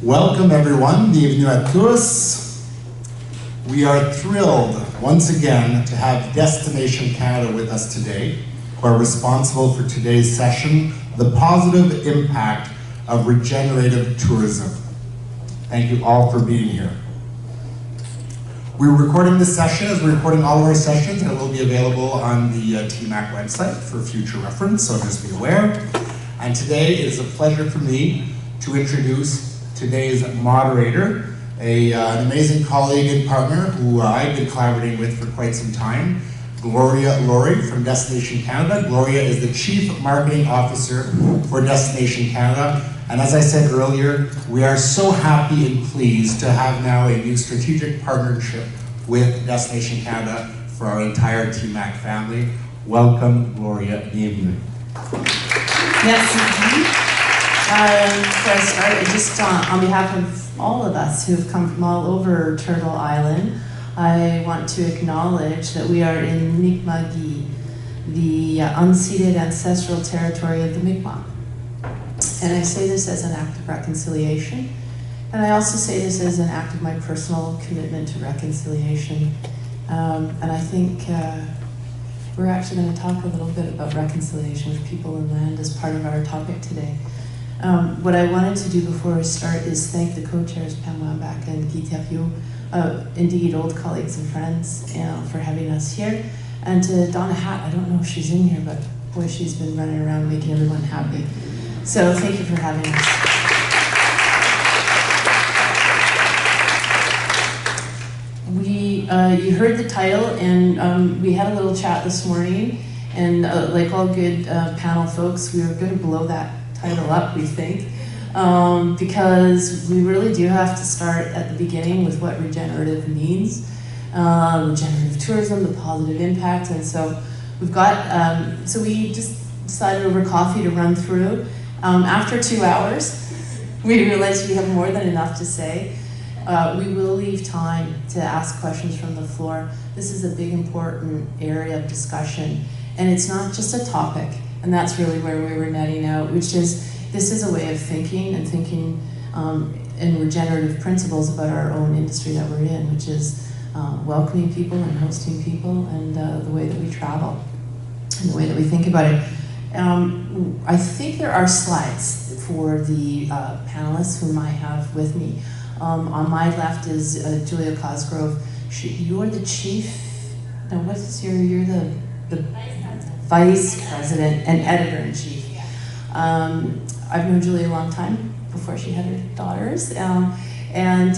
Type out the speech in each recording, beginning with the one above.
Welcome everyone, bienvenue à tous. We are thrilled once again to have Destination Canada with us today, who are responsible for today's session, the positive impact of regenerative tourism. Thank you all for being here. We're recording this session as we're recording all of our sessions, and it will be available on the TMAC website for future reference, so just be aware. And today it is a pleasure for me to introduce today's moderator, an amazing colleague and partner who I've been collaborating with for quite some time, Gloria Laurie from Destination Canada. Gloria is the Chief Marketing Officer for Destination Canada. And as I said earlier, we are so happy and pleased to have now a new strategic partnership with Destination Canada for our entire TMAC family. Welcome, Gloria. Bienvenue. Merci. Before I start, just on behalf of all of us who have come from all over Turtle Island, I want to acknowledge that we are in Mi'kma'ki, the unceded ancestral territory of the Mi'kmaq. And I say this as an act of reconciliation, and I also say this as an act of my personal commitment to reconciliation. And I think we're actually going to talk a little bit about reconciliation with people and land as part of our topic today. What I wanted to do before I start is thank the co-chairs, Pam Wambach and Guy Thériault, indeed old colleagues and friends, for having us here. And to Donna Hatt, I don't know if she's in here, but boy, she's been running around making everyone happy. So thank you for having us. You heard the title, and we had a little chat this morning, and like all good panel folks, we were going to blow that title up, we think, because we really do have to start at the beginning with what regenerative means. Regenerative tourism, the positive impact, and so we've got, so we just decided over coffee to run through. After 2 hours, we realized we have more than enough to say. We will leave time to ask questions from the floor. This is a big, important area of discussion, and it's not just a topic. And that's really where we were netting out, which is, this is a way of thinking and thinking in regenerative principles about our own industry that we're in, which is welcoming people and hosting people, and the way that we travel and the way that we think about it. I think there are slides for the panelists whom I have with me. On my left is Julia Cosgrove. You're the chief, no, what is you're the Vice President and Editor-in-Chief. I've known Julia a long time, before she had her daughters, and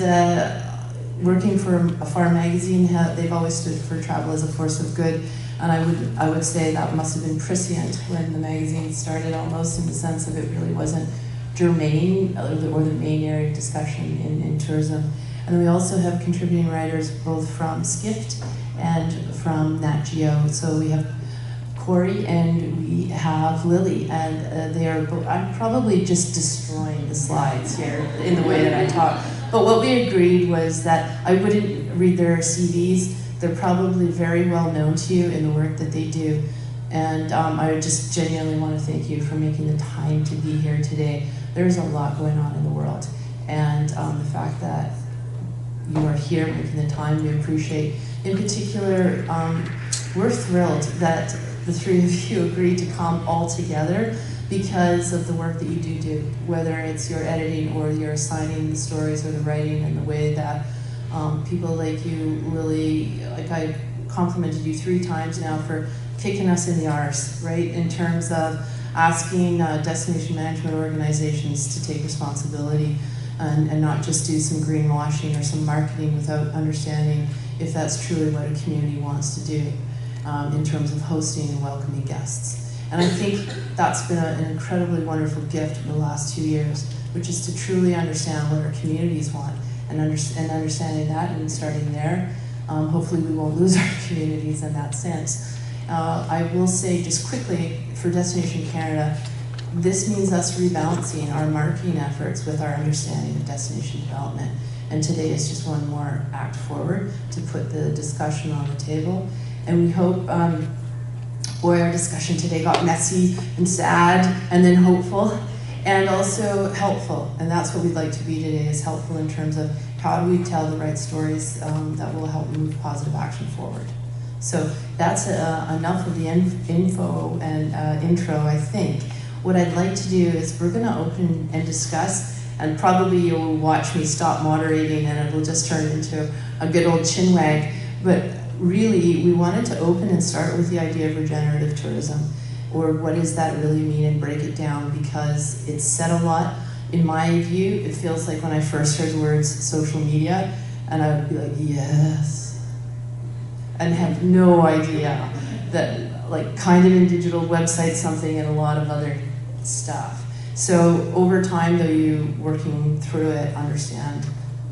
working for a farm magazine, they've always stood for travel as a force of good, and I would say that must have been prescient when the magazine started, almost in the sense of it really wasn't germane or the main area of discussion in tourism. And then we also have contributing writers both from Skift and from Nat Geo. So we have Corey and we have Lily, and they are both, I'm probably just destroying the slides here in the way that I talk. But what we agreed was that I wouldn't read their CVs. They're probably very well known to you in the work that they do. And I would just genuinely want to thank you for making the time to be here today. There's a lot going on in the world. And the fact that you are here making the time, we appreciate. In particular, we're thrilled that the three of you agreed to come all together because of the work that you do, whether it's your editing or your assigning the stories or the writing, and the way that people like you really, like I complimented you 3 times now for kicking us in the arse, right? In terms of asking destination management organizations to take responsibility and not just do some greenwashing or some marketing without understanding if that's truly what a community wants to do in terms of hosting and welcoming guests. And I think that's been an incredibly wonderful gift in the last 2 years, which is to truly understand what our communities want, and understanding that and starting there. Hopefully we won't lose our communities in that sense. I will say just quickly, for Destination Canada, this means us rebalancing our marketing efforts with our understanding of destination development. And today is just one more act forward to put the discussion on the table. And we hope, boy, our discussion today got messy and sad and then hopeful. and also helpful. And that's what we'd like to be today, is helpful in terms of how do we tell the right stories that will help move positive action forward. So that's enough of the info and intro, I think. What I'd like to do is we're gonna open and discuss, and probably you'll watch me stop moderating and it'll just turn into a good old chinwag. But really, we wanted to open and start with the idea of regenerative tourism, or what does that really mean, and break it down, because it's said a lot. In my view, it feels like when I first heard the words social media, and I would be like, yes, and have no idea that, like, kind of in digital websites something and a lot of other stuff. So over time, though, you working through it, understand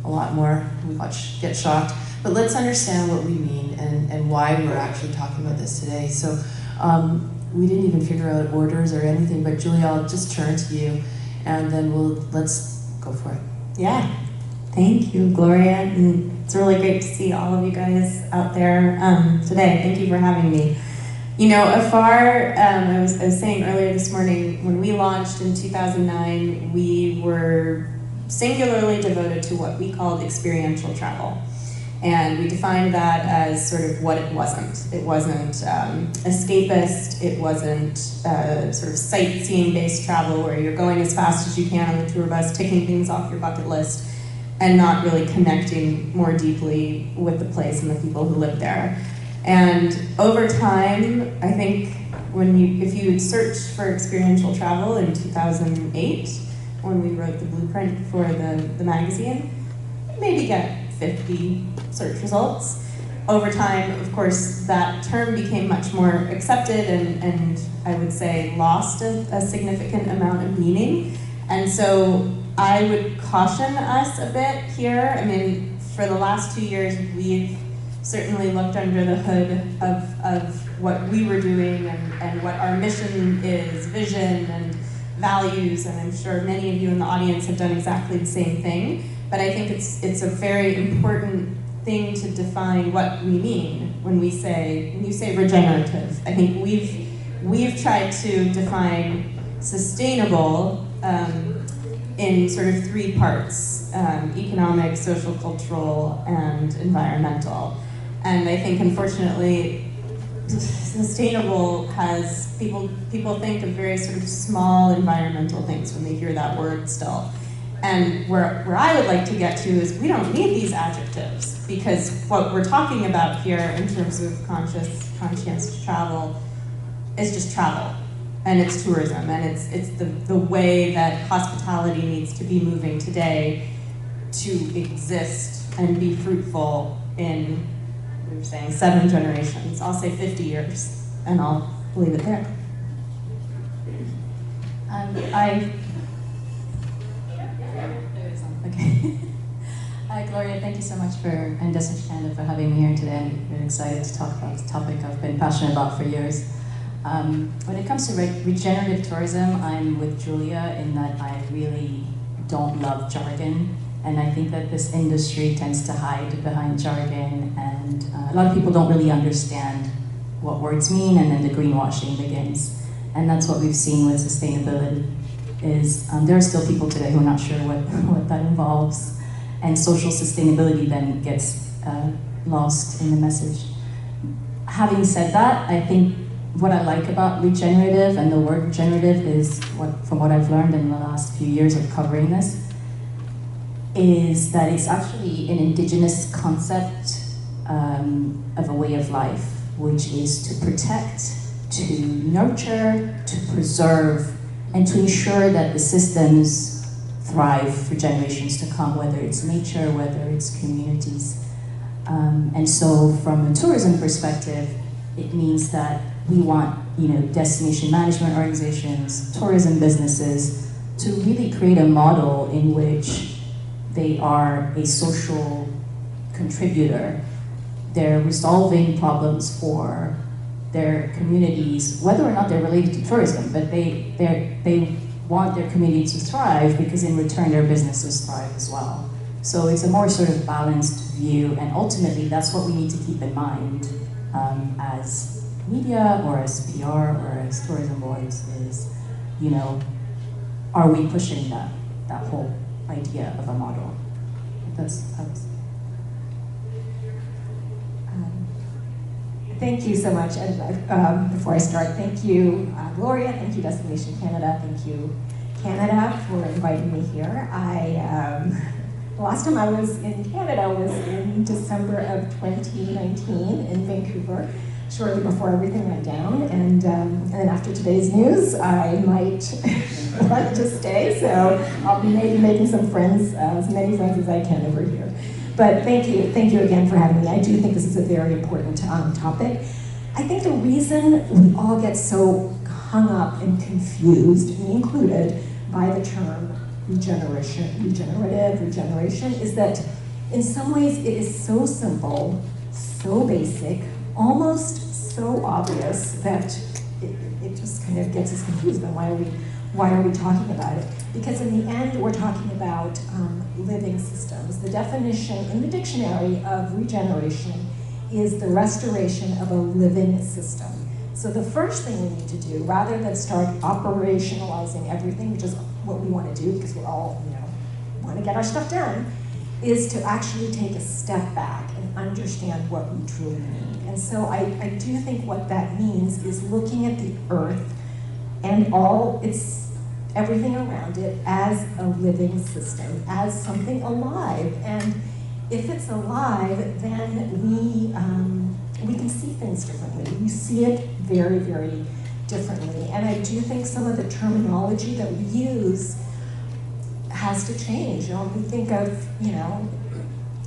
a lot more. We get shocked. But let's understand what we mean and why we're actually talking about this today. So we didn't even figure out orders or anything, but Julia, I'll just turn to you, and then let's go for it. Yeah, thank you, Gloria. And it's really great to see all of you guys out there today. Thank you for having me. You know, I was saying earlier this morning, when we launched in 2009, we were singularly devoted to what we called experiential travel. And we defined that as sort of what it wasn't. It wasn't escapist, it wasn't sort of sightseeing-based travel where you're going as fast as you can on the tour bus, ticking things off your bucket list, and not really connecting more deeply with the place and the people who live there. And over time, I think if you search for experiential travel in 2008, when we wrote the blueprint for the magazine, you maybe get 50 search results. Over time, of course, that term became much more accepted and I would say lost a significant amount of meaning. And so I would caution us a bit here. I mean, for the last 2 years, we've certainly looked under the hood of what we were doing and what our mission is, vision and values, and I'm sure many of you in the audience have done exactly the same thing. But I think it's a very important thing to define what we mean when you say regenerative. I think we've tried to define sustainable in sort of 3 parts: economic, social, cultural, and environmental. And I think, unfortunately, sustainable has people think of very sort of small environmental things when they hear that word still. And where I would like to get to is we don't need these adjectives, because what we're talking about here in terms of conscientious travel is just travel, and it's tourism, and it's the way that hospitality needs to be moving today to exist and be fruitful in, we were saying, 7 generations. I'll say 50 years, and I'll leave it there. Gloria, thank you so much and Desmond for having me here today. I'm very excited to talk about this topic I've been passionate about for years. When it comes to regenerative tourism, I'm with Julia in that I really don't love jargon, and I think that this industry tends to hide behind jargon, and a lot of people don't really understand what words mean, and then the greenwashing begins. And that's what we've seen with sustainability, is there are still people today who are not sure what that involves. And social sustainability then gets lost in the message. Having said that, I think what I like about regenerative and the word regenerative is, from what I've learned in the last few years of covering this, is that it's actually an indigenous concept of a way of life, which is to protect, to nurture, to preserve, and to ensure that the systems thrive for generations to come, whether it's nature, whether it's communities. And so from a tourism perspective, it means that we want, destination management organizations, tourism businesses, to really create a model in which they are a social contributor. They're resolving problems for their communities, whether or not they're related to tourism, but they want their community to thrive, because in return their businesses thrive as well. So it's a more sort of balanced view, and ultimately that's what we need to keep in mind as media or as PR or as tourism boards is, are we pushing that whole idea of a model? Thank you so much. And before I start, thank you, Gloria. Thank you, Destination Canada. Thank you, Canada, for inviting me here. The last time I was in Canada was in December of 2019 in Vancouver, shortly before everything went down. And then after today's news, I might want to stay. So I'll be maybe making some friends, as many friends as I can over here. But thank you again for having me. I do think this is a very important topic. I think the reason we all get so hung up and confused, me included, by the term regeneration, is that in some ways it is so simple, so basic, almost so obvious that it just kind of gets us confused. And why are we talking about it? Because in the end, we're talking about living systems. The definition in the dictionary of regeneration is the restoration of a living system. So the first thing we need to do, rather than start operationalizing everything, which is what we want to do because we're all, want to get our stuff done, is to actually take a step back and understand what we truly need. And so I do think what that means is looking at the earth and everything around it as a living system, as something alive. And if it's alive, then we can see things differently. We see it very, very differently. And I do think some of the terminology that we use has to change. We think of,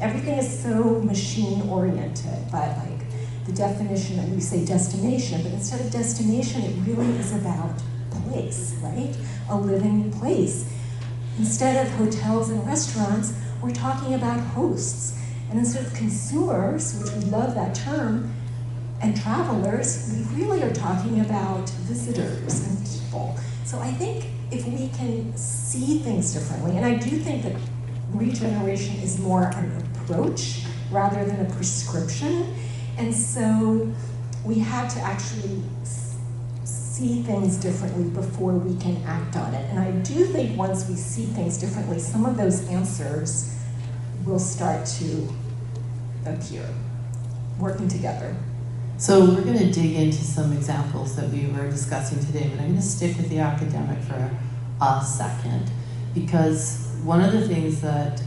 everything is so machine-oriented, but like the definition, and we say destination, but instead of destination, it really is about place, right? A living place. Instead of hotels and restaurants, we're talking about hosts. And instead of consumers, which we love that term, and travelers, we really are talking about visitors and people. So I think if we can see things differently, and I do think that regeneration is more an approach rather than a prescription, and so we have to actually see things differently before we can act on it. And I do think once we see things differently, some of those answers will start to appear, working together. So we're going to dig into some examples that we were discussing today, but I'm going to stick with the academic for a second, because one of the things that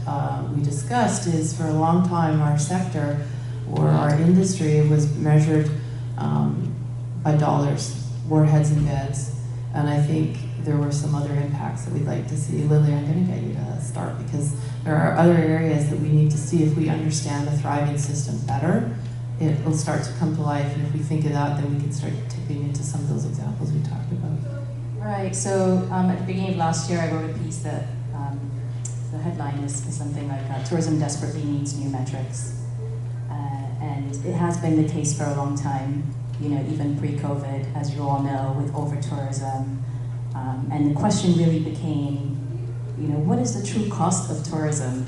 we discussed is for a long time our sector or our industry was measured by dollars, warheads and beds, and I think there were some other impacts that we'd like to see. Lily, I'm going to get you to start, because there are other areas that we need to see. If we understand the thriving system better, it will start to come to life, and if we think of that, then we can start tipping into some of those examples we talked about. Right, so at the beginning of last year I wrote a piece that the headline is something like tourism desperately needs new metrics. And it has been the case for a long time, even pre-COVID, as you all know, with over-tourism. And the question really became, what is the true cost of tourism?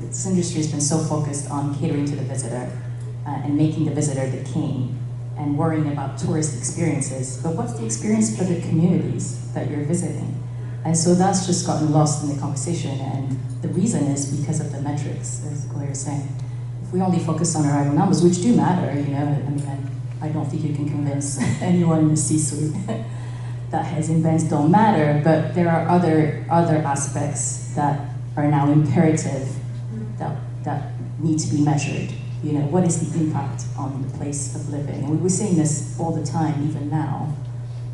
This industry has been so focused on catering to the visitor and making the visitor the king and worrying about tourist experiences. But what's the experience for the communities that you're visiting? And so that's just gotten lost in the conversation. And the reason is because of the metrics, as Gloria was saying. If we only focus on arrival numbers, which do matter, I don't think you can convince anyone in the C-suite that his events don't matter, but there are other aspects that are now imperative that need to be measured. What is the impact on the place of living? And we were saying this all the time, even now.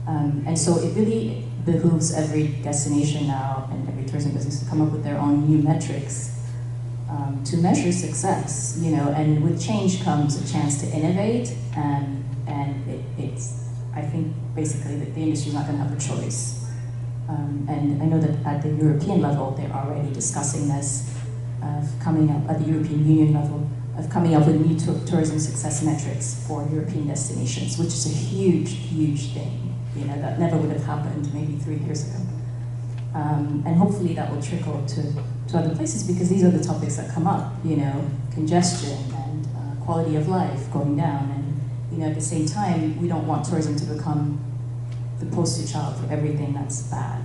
And so it really behooves every destination now and every tourism business to come up with their own new metrics to measure success, and with change comes a chance to innovate, and it's, I think, basically that the industry's not going to have a choice. And I know that at the European level, they're already discussing this, of coming up at the European Union level, of coming up with new tourism success metrics for European destinations, which is a huge, huge thing. That never would have happened maybe 3 years ago. And hopefully that will trickle to other places, because these are the topics that come up, congestion and quality of life going down. And at the same time, we don't want tourism to become the poster child for everything that's bad.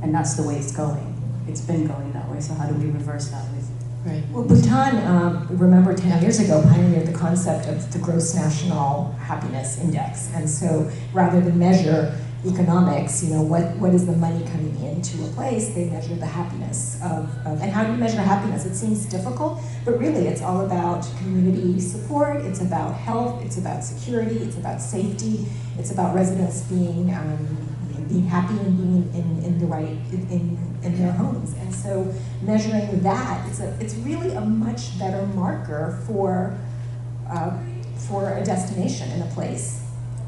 And that's the way it's going. It's been going that way, so how do we reverse that with? Right. Well, Bhutan, remember 10 years ago, pioneered the concept of the gross national happiness index. And so rather than measure economics, what is the money coming into a place, they measure the happiness and how do you measure happiness? It seems difficult, but really it's all about community support, it's about health, it's about security, it's about safety, it's about residents being happy and being in their homes. And so measuring that, it's really a much better marker for a destination and a place.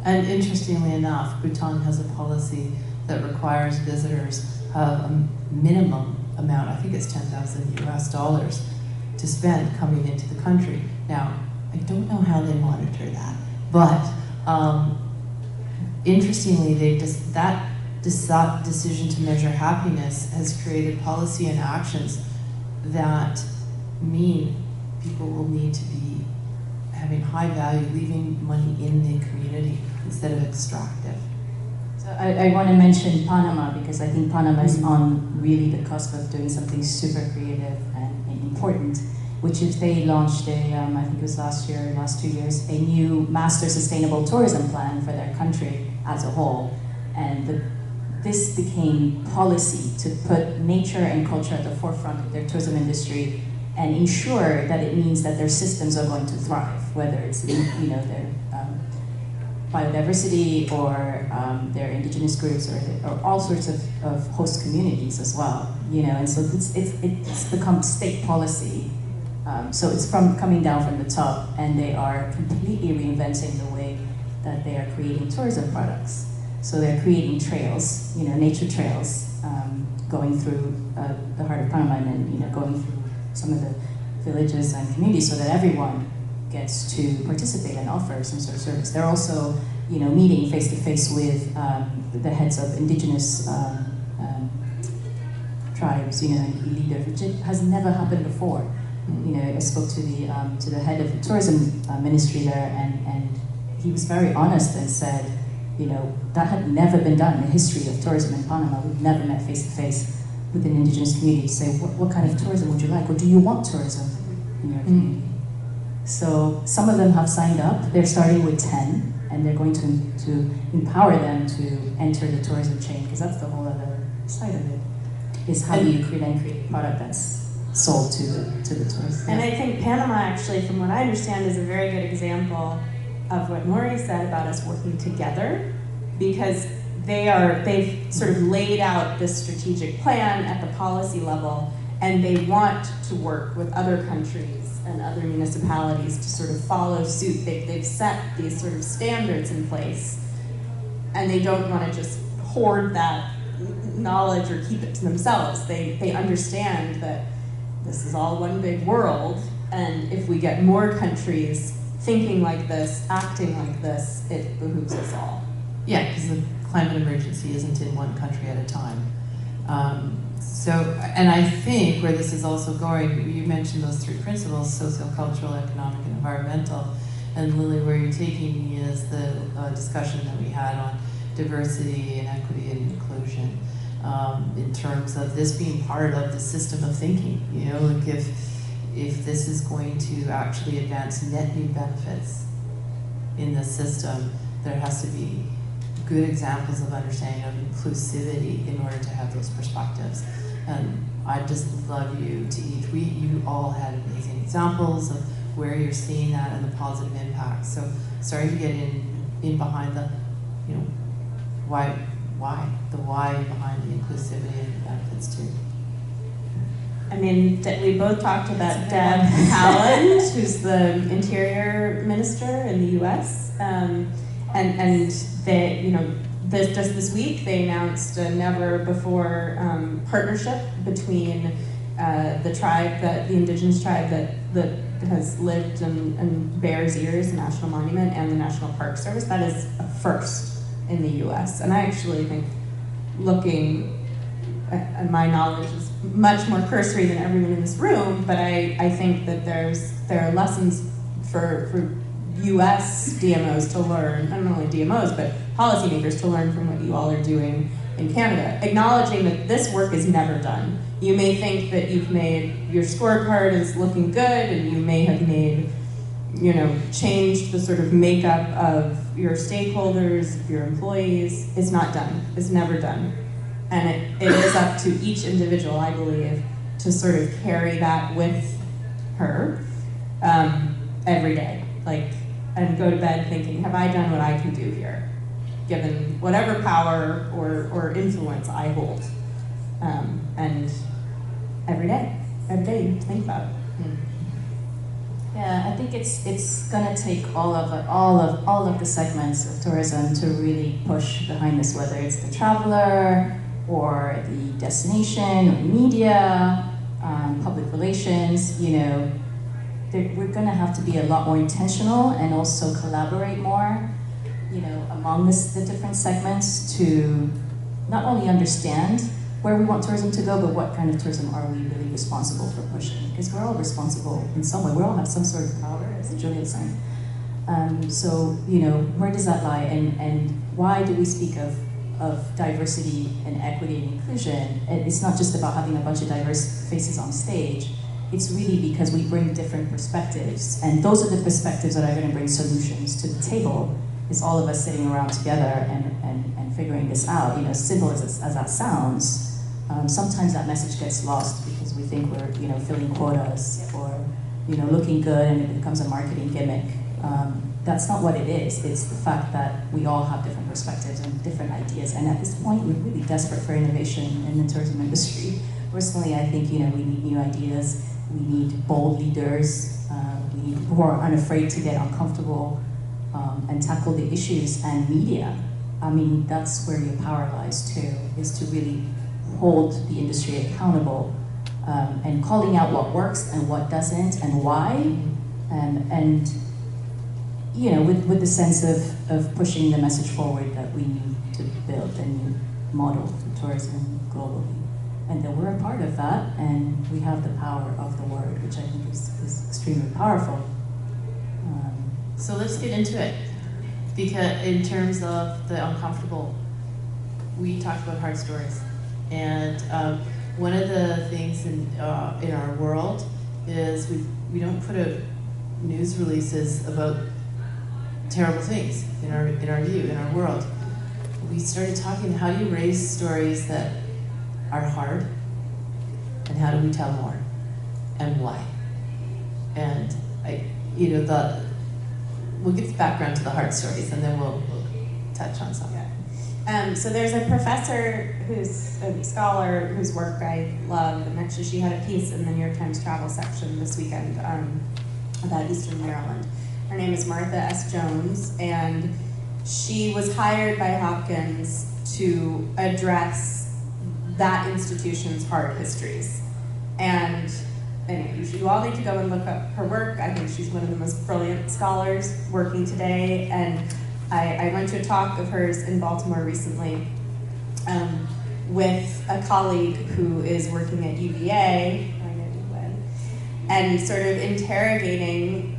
And interestingly enough, Bhutan has a policy that requires visitors have a minimum amount, I think it's $10,000 to spend coming into the country. Now, I don't know how they monitor that, but interestingly, that decision to measure happiness has created policy and actions that mean people will need to be having high value, leaving money in the community instead of extractive. So I want to mention Panama because I think Panama is on really the cusp of doing something super creative and important, which is they launched I think it was last 2 years, a new master sustainable tourism plan for their country as a whole. And this became policy to put nature and culture at the forefront of their tourism industry and ensure that it means that their systems are going to thrive, whether it's their biodiversity or their indigenous groups or all sorts of host communities as well. And so it's become state policy. So it's coming down from the top, and they are completely reinventing the way that they are creating tourism products. So they're creating trails, nature trails, going through the heart of Panama and then, going through some of the villages and communities so that everyone gets to participate and offer some sort of service. They're also, meeting face to face with the heads of indigenous tribes, and leaders, which has never happened before. I spoke to the head of the tourism ministry there, and he was very honest and said, that had never been done in the history of tourism in Panama. We've never met face to face with an indigenous community to say, what kind of tourism would you like, or do you want tourism in your community? So some of them have signed up. They're starting with 10, and they're going to empower them to enter the tourism chain, because that's the whole other side of it, is how do you create a product that's sold to the tourists. And I think Panama, actually, from what I understand, is a very good example of what Maury said about us working together, because they've sort of laid out this strategic plan at the policy level, and they want to work with other countries and other municipalities to sort of follow suit. They've set these sort of standards in place, and they don't want to just hoard that knowledge or keep it to themselves. They understand that this is all one big world, and if we get more countries thinking like this, acting like this, it behooves us all. Yeah, because the climate emergency isn't in one country at a time. And I think where this is also going, you mentioned those three principles, sociocultural, economic, and environmental. And Lily, where you're taking me is the discussion that we had on diversity and equity and inclusion, in terms of this being part of the system of thinking. Like if this is going to actually advance net new benefits in the system, there has to be good examples of understanding of inclusivity in order to have those perspectives. And I'd just love you to you all had amazing examples of where you're seeing that and the positive impact. So starting to get in behind the, why behind the inclusivity and the benefits too. I mean, we both talked about Deb Haaland, who's the Interior Minister in the U.S., and they, just this week they announced a never-before partnership between the indigenous tribe that has lived in Bears Ears, the National Monument, and the National Park Service. That is a first in the U.S., and I actually think, looking at my knowledge is much more cursory than everyone in this room, but I think that there are lessons for US DMOs to learn, not only DMOs, but policymakers to learn from what you all are doing in Canada, acknowledging that this work is never done. You may think that you've made, your scorecard is looking good, and you may have made, changed the sort of makeup of your stakeholders, your employees. It's not done, it's never done. And it is up to each individual, I believe, to sort of carry that with her every day. And go to bed thinking, have I done what I can do here, given whatever power or influence I hold? And every day you think about it. Yeah, I think it's gonna take all of the segments of tourism to really push behind this, whether it's the traveler or the destination or media, public relations. We're gonna have to be a lot more intentional and also collaborate more, among the different segments to not only understand where we want tourism to go, but what kind of tourism are we really responsible for pushing? Because we're all responsible in some way. We all have some sort of power, as Julia was saying. So, where does that lie? And why do we speak of diversity and equity and inclusion? It's not just about having a bunch of diverse faces on stage. It's really because we bring different perspectives, and those are the perspectives that are going to bring solutions to the table. It's all of us sitting around together and figuring this out. As simple as that sounds, sometimes that message gets lost because we think we're filling quotas or looking good, and it becomes a marketing gimmick. That's not what it is. It's the fact that we all have different perspectives and different ideas, and at this point, we're really desperate for innovation in the tourism industry. Personally, I think we need new ideas. We need bold leaders. We need people who are unafraid to get uncomfortable and tackle the issues. And media, that's where your power lies too, is to really hold the industry accountable and calling out what works and what doesn't and why, and with the sense of pushing the message forward that we need to build a new model for tourism globally. And that we're a part of that, and we have the power of the word, which I think is extremely powerful. So let's get into it, because in terms of the uncomfortable, we talked about hard stories, and one of the things in our world is we don't put out news releases about terrible things in our view, in our world. We started talking, how do you raise stories that are hard, and how do we tell more, and why? And we'll give the background to the hard stories, and then we'll touch on some. So there's a professor who's a scholar whose work I love, and actually she had a piece in the New York Times travel section this weekend about Eastern Maryland. Her name is Martha S. Jones, and she was hired by Hopkins to address that institution's hard histories. And anyway, you all need to go and look up her work. I think she's one of the most brilliant scholars working today. And I went to a talk of hers in Baltimore recently with a colleague who is working at UVA, and sort of interrogating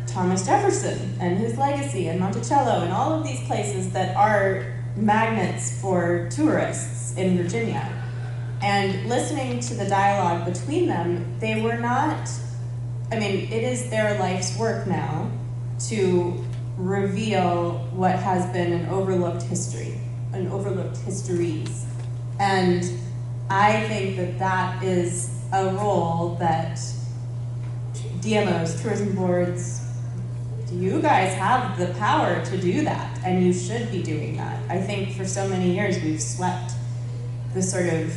Thomas Jefferson and his legacy, and Monticello, and all of these places that are magnets for tourists in Virginia. And listening to the dialogue between them, they were not, it is their life's work now to reveal what has been an overlooked history, an overlooked histories. And I think that is a role that DMOs, tourism boards, you guys have the power to do that, and you should be doing that. I think for so many years we've swept the sort of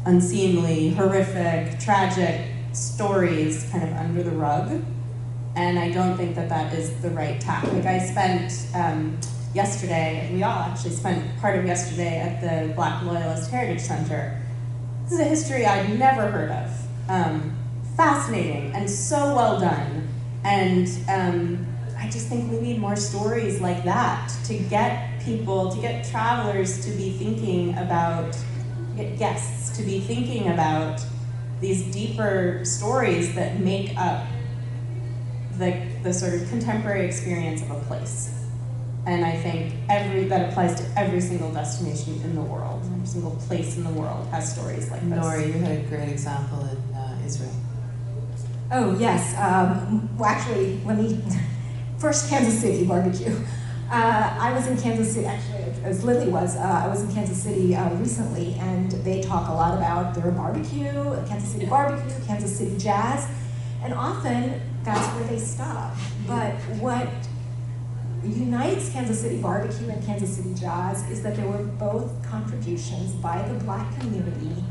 unseemly, horrific, tragic stories kind of under the rug, and I don't think that is the right tack. I spent yesterday, we all actually spent part of yesterday at the Black Loyalist Heritage Center. This is a history I'd never heard of. Fascinating and so well done. And I just think we need more stories like that to get people, to get travelers to be thinking about, get guests to be thinking about these deeper stories that make up the sort of contemporary experience of a place. And I think that applies to every single destination in the world. Every single place in the world has stories like this. Nori, you had a great example in Israel. Oh, yes. Well, actually, first Kansas City barbecue. I was in Kansas City, actually, as Lily was, I was in Kansas City recently, and they talk a lot about their barbecue, Kansas City barbecue, Kansas City jazz, and often that's where they stop. But what unites Kansas City barbecue and Kansas City jazz is that there were both contributions by the Black community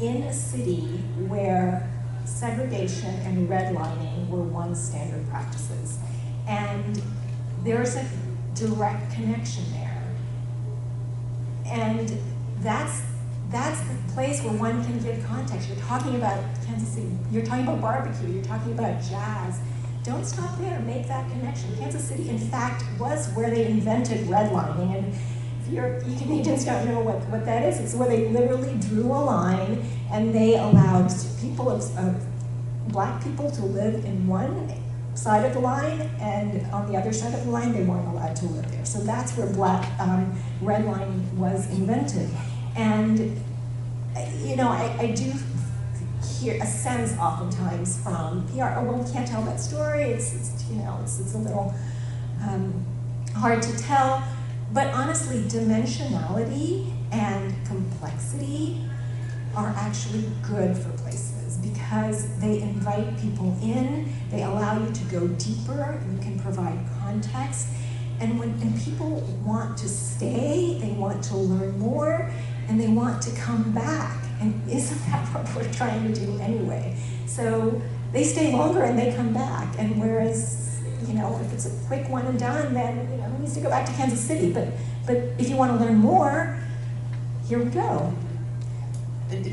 in a city where segregation and redlining were one standard practices. And there's a direct connection there. And that's the place where one can give context. You're talking about Kansas City, you're talking about barbecue, you're talking about jazz. Don't stop there, make that connection. Kansas City, in fact, was where they invented redlining. And if you Canadians don't know what that is, it's where they literally drew a line and they allowed people Black people to live in one side of the line, and on the other side of the line, they weren't allowed to live there. So that's where Black redlining was invented. And, you know, I do hear a sense oftentimes from PR, oh, well, we can't tell that story, it's a little hard to tell. But honestly, dimensionality and complexity are actually good for places because they invite people in, they allow you to go deeper, you can provide context. And when people want to stay, they want to learn more, and they want to come back. And isn't that what we're trying to do anyway? So they stay longer and they come back. And whereas, you know, if it's a quick one and done, then, you know, who needs to go back to Kansas City? But if you want to learn more, here we go.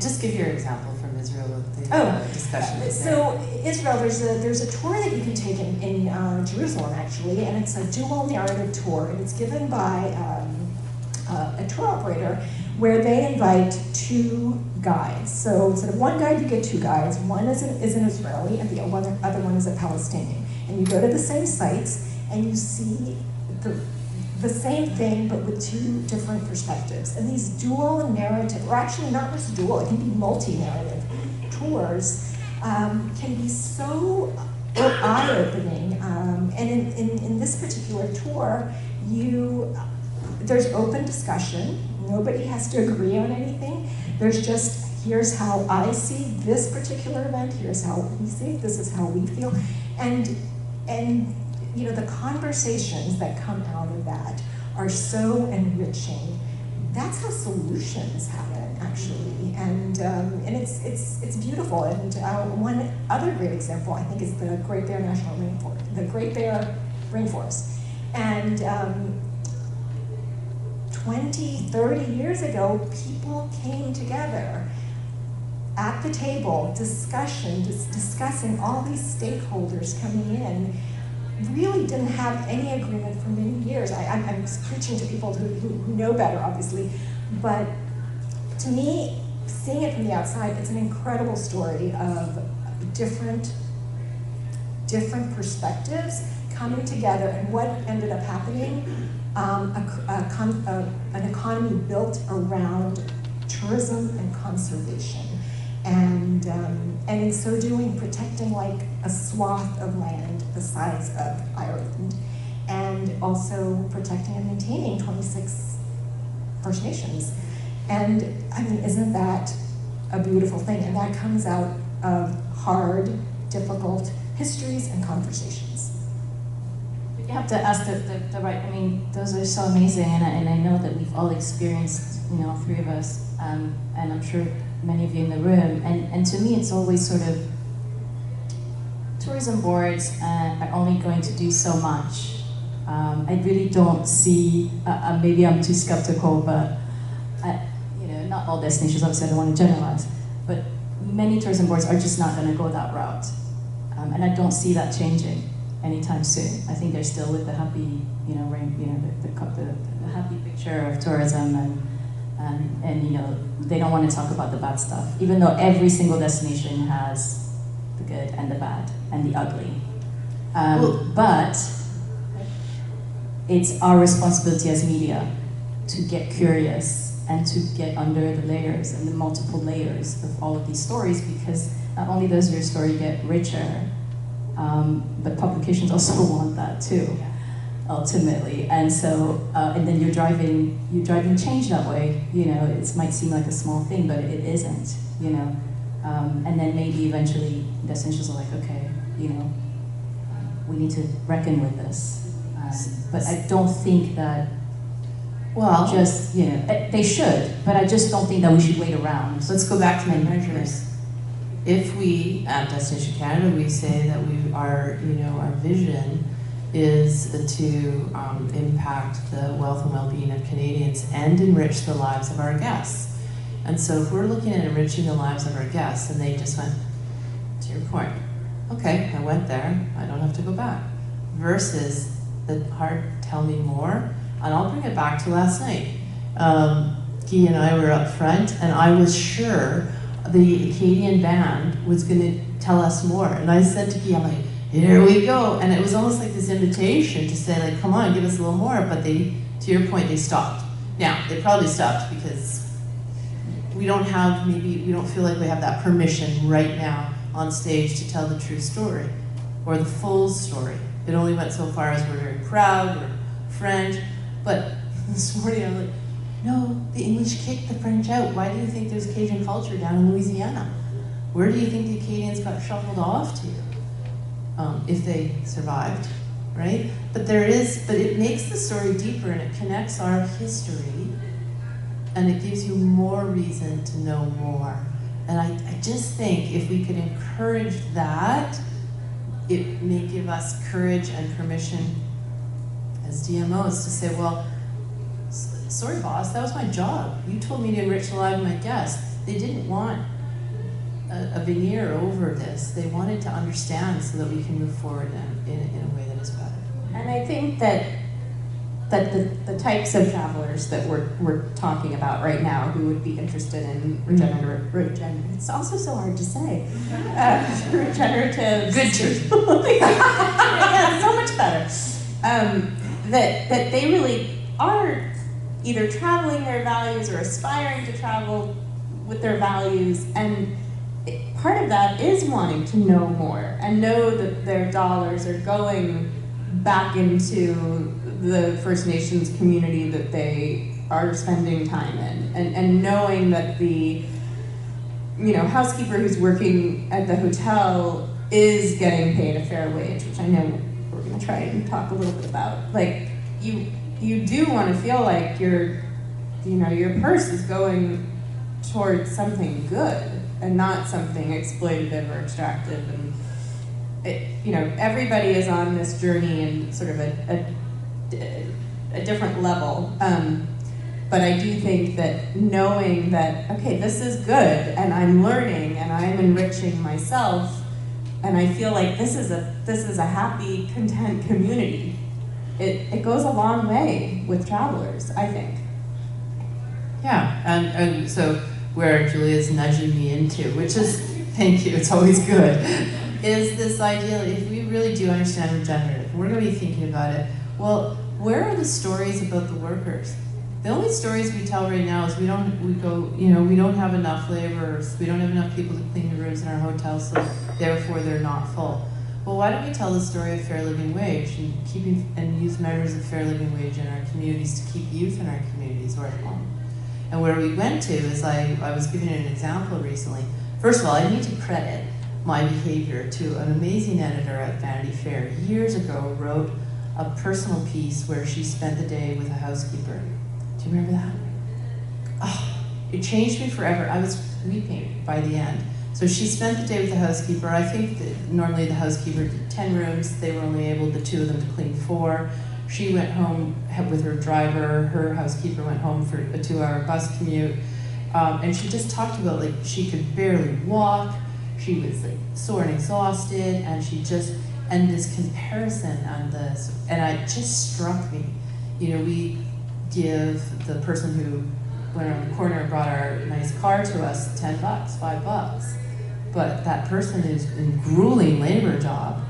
Just give your example from Israel with the discussion. So Israel, there's a tour that you can take in Jerusalem actually, and it's a dual narrative tour, and it's given by a tour operator where they invite two guides. So instead of one guide, you get two guides. One is an Israeli, and the other one is a Palestinian. And you go to the same sites, and you see the same thing, but with two different perspectives. And these dual narrative, or actually not just dual, it can be multi-narrative tours, can be so eye-opening. And in this particular tour, there's open discussion. Nobody has to agree on anything. There's just, here's how I see this particular event, here's how we see it, this is how we feel. And you know, the conversations that come out of that are so enriching. That's how solutions happen, actually, and it's beautiful. And one other great example, I think, is the Great Bear National Rainforest, the Great Bear Rainforest. And 20, 30 years ago, people came together at the table, discussing all these stakeholders coming in, really didn't have any agreement for many years. I'm preaching to people who know better, obviously, but to me, seeing it from the outside, it's an incredible story of different perspectives coming together, and what ended up happening, an economy built around tourism and conservation. And in so doing, protecting like a swath of land the size of Ireland, and also protecting and maintaining 26 First Nations. And I mean, isn't that a beautiful thing? And that comes out of hard, difficult histories and conversations. You have to ask the right, I mean, those are so amazing, and I know that we've all experienced, you know, three of us, and I'm sure many of you in the room, and to me it's always sort of, tourism boards are only going to do so much. I really don't see, maybe I'm too skeptical, but you know, not all destinations, obviously I don't want to generalize, but many tourism boards are just not going to go that route. And I don't see that changing anytime soon. I think they're still with the happy, you know, the happy picture of tourism, and you know, they don't want to talk about the bad stuff, even though every single destination has the good and the bad and the ugly. But it's our responsibility as media to get curious and to get under the layers and the multiple layers of all of these stories, because not only does your story get richer, but publications also want that too, ultimately. And so, and then you're driving change that way. You know, it might seem like a small thing, but it isn't. You know, and then maybe eventually the essentials are like, okay, you know, we need to reckon with this. But I don't think that. Well, just, you know, they should, but I just don't think that we should wait around. Let's go back to my measures. If we, at Destination Canada, we say that our vision is to impact the wealth and well-being of Canadians and enrich the lives of our guests. And so if we're looking at enriching the lives of our guests, and they just went, to your point, okay, I went there, I don't have to go back. Versus the hard, tell me more. And I'll bring it back to last night. Guy and I were up front, and I was sure the Acadian band was going to tell us more. And I said to Guy, I'm like, here we go. And it was almost like this invitation to say, like, come on, give us a little more. But they, to your point, they stopped. Now, they probably stopped because we don't feel like we have that permission right now on stage to tell the true story or the full story. It only went so far as we're very proud, we're French. But this morning I was like, no, the English kicked the French out. Why do you think there's Cajun culture down in Louisiana? Where do you think the Acadians got shuffled off to? If they survived, right? But it makes the story deeper, and it connects our history, and it gives you more reason to know more. And I just think if we could encourage that, it may give us courage and permission as DMOs to say, well, sorry boss, that was my job. You told me to enrich the lives of my guests. They didn't want a veneer over this. They wanted to understand so that we can move forward in a way that is better. And I think that the types of travelers that we're talking about right now who would be interested in regenerative, it's also so hard to say, regenerative. Good truth. Yeah, so much better. That they really are either traveling their values or aspiring to travel with their values, and part of that is wanting to know more and know that their dollars are going back into the First Nations community that they are spending time in, and knowing that the housekeeper who's working at the hotel is getting paid a fair wage, which I know we're going to try and talk a little bit about. Like, you do want to feel like your purse is going towards something good and not something exploitative or extractive. And everybody is on this journey in sort of a different level. But I do think that knowing that, okay, this is good, and I'm learning, and I'm enriching myself, and I feel like this is a happy, content community. It goes a long way with travelers, I think. Yeah, and so where Julia's nudging me into, which is, thank you, it's always good, is this idea that if we really do understand regenerative, we're going to be thinking about it, well, where are the stories about the workers? The only stories we tell right now is we don't have enough laborers, we don't have enough people to clean the rooms in our hotels, so therefore they're not full. Well, why don't we tell the story of fair living wage and use measures of fair living wage in our communities to keep youth in our communities or at home? And where we went to is, I was giving an example recently. First of all, I need to credit my behavior to an amazing editor at Vanity Fair. Years ago, wrote a personal piece where she spent the day with a housekeeper. Do you remember that? Oh, it changed me forever. I was weeping by the end. So she spent the day with the housekeeper. I think that normally the housekeeper did 10 rooms. They were only able, the two of them, to clean 4. She went home with her driver. Her housekeeper went home for a 2-hour bus commute. And she just talked about, like, she could barely walk. She was, like, sore and exhausted. And and this comparison on this, and it just struck me. We give the person who went around the corner and brought our nice car to us $10, $5. But that person is in grueling labor job,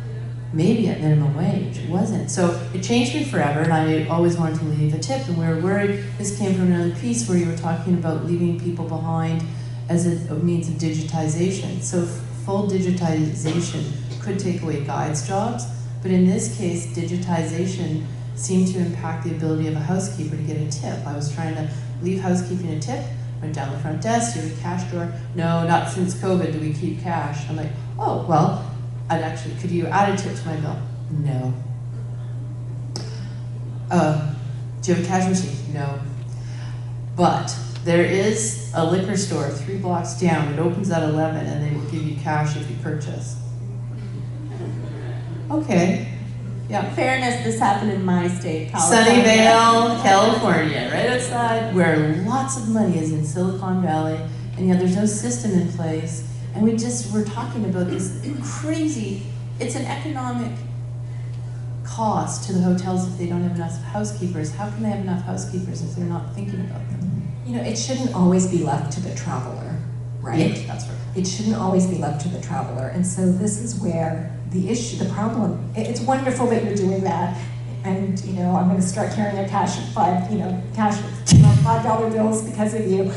maybe at minimum wage. It wasn't. So it changed me forever, and I always wanted to leave a tip, and we were worried. This came from another piece where you were talking about leaving people behind as a means of digitization. So full digitization could take away guides' jobs, but in this case, digitization seemed to impact the ability of a housekeeper to get a tip. I was trying to leave housekeeping a tip, went down the front desk, do you have a cash drawer? No, not since COVID do we keep cash. I'm like, oh, well, could you add a tip to my bill? No. Do you have a cash machine? No. But there is a liquor store 3 blocks down. It opens at 11 and they will give you cash if you purchase. Okay. Yeah. In fairness, this happened in my state, California. Sunnyvale, California, right outside where lots of money is in Silicon Valley, and yet there's no system in place. And we're talking about this crazy, it's an economic cost to the hotels if they don't have enough housekeepers. How can they have enough housekeepers if they're not thinking about them? You know, it shouldn't always be left to the traveler, right? Yeah, that's right. It shouldn't always be left to the traveler. And so this is where the issue, the problem, it's wonderful that you're doing that. And, you know, I'm going to start carrying a cash $5 bills because of you.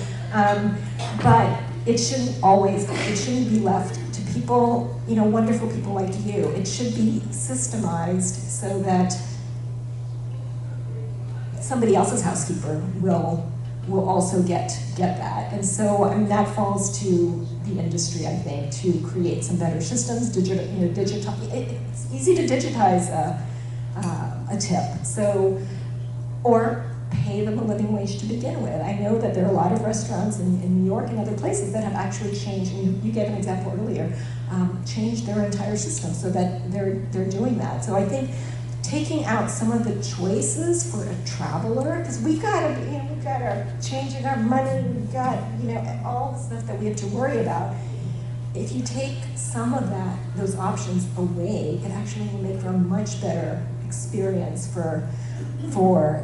But it shouldn't be left to people, you know, wonderful people like you. It should be systemized so that somebody else's housekeeper will also get that. And so, I mean, that falls to the industry, I think, to create some better systems, it's easy to digitize a tip. So, or pay them a living wage to begin with. I know that there are a lot of restaurants in New York and other places that have actually changed, and you gave an example earlier, changed their entire system so that they're doing that. So I think taking out some of the choices for a traveler, because we've got our changing our money, we've got, you know, all the stuff that we have to worry about. If you take some of those options away, it actually will make for a much better experience for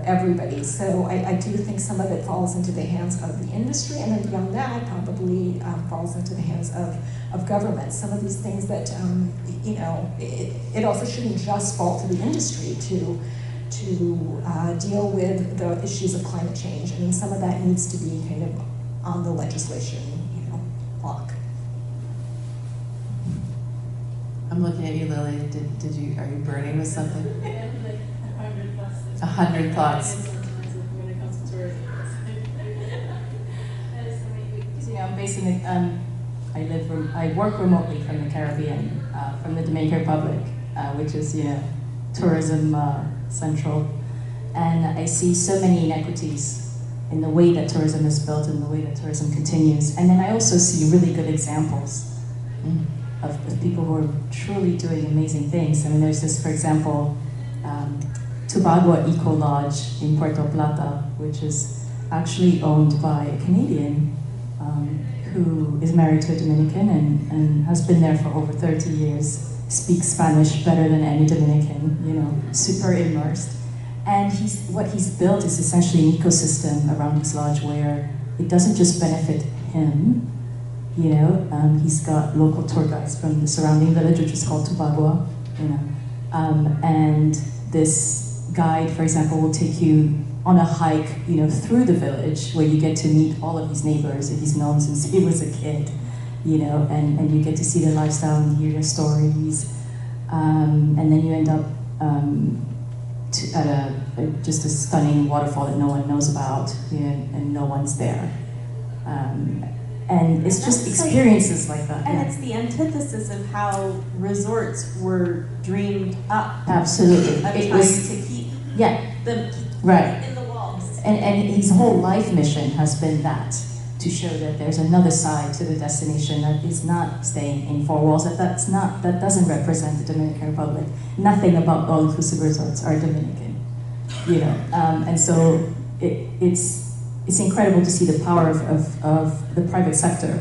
everybody. So I do think some of it falls into the hands of the industry, and then beyond that, probably falls into the hands of government. Some of these things that, you know, it also shouldn't just fall to the industry to deal with the issues of climate change. I mean, some of that needs to be kind of on the legislation, you know, block. I'm looking at you, Lily. Are you burning with something? 100 thoughts. You know, I'm based in I work remotely from the Caribbean, from the Dominican Republic, which is, you know, tourism central, and I see so many inequities in the way that tourism is built and the way that tourism continues. And then I also see really good examples of people who are truly doing amazing things. I mean, there's this, for example, Tobagua Eco Lodge in Puerto Plata, which is actually owned by a Canadian who is married to a Dominican and has been there for over 30 years, speaks Spanish better than any Dominican, you know, super immersed. And what he's built is essentially an ecosystem around his lodge where it doesn't just benefit him, you know, he's got local tour guides from the surrounding village, which is called Tobagua, you know, and this guide, for example, will take you on a hike, you know, through the village where you get to meet all of his neighbors that he's known since he was a kid, you know, and you get to see their lifestyle and hear their stories, and then you end up at just a stunning waterfall that no one knows about, you know, and no one's there. And it's just experiences like that. And it's the antithesis of how resorts were dreamed up. Absolutely. Of trying to keep them right in the walls. And his whole life mission has been that, to show that there's another side to the destination that is not staying in four walls, that doesn't represent the Dominican Republic. Nothing about all-inclusive resorts are Dominican, you know. And so it's incredible to see the power of the private sector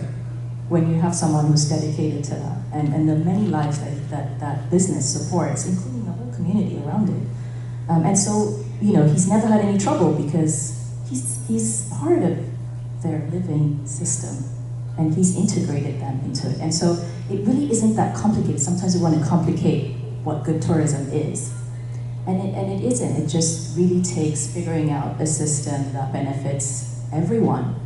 when you have someone who's dedicated to that, and the many lives that business supports, including the whole community around it. And so, you know, he's never had any trouble because he's part of their living system, and he's integrated them into it. And so it really isn't that complicated. Sometimes we want to complicate what good tourism is. And it isn't. It just really takes figuring out a system that benefits everyone.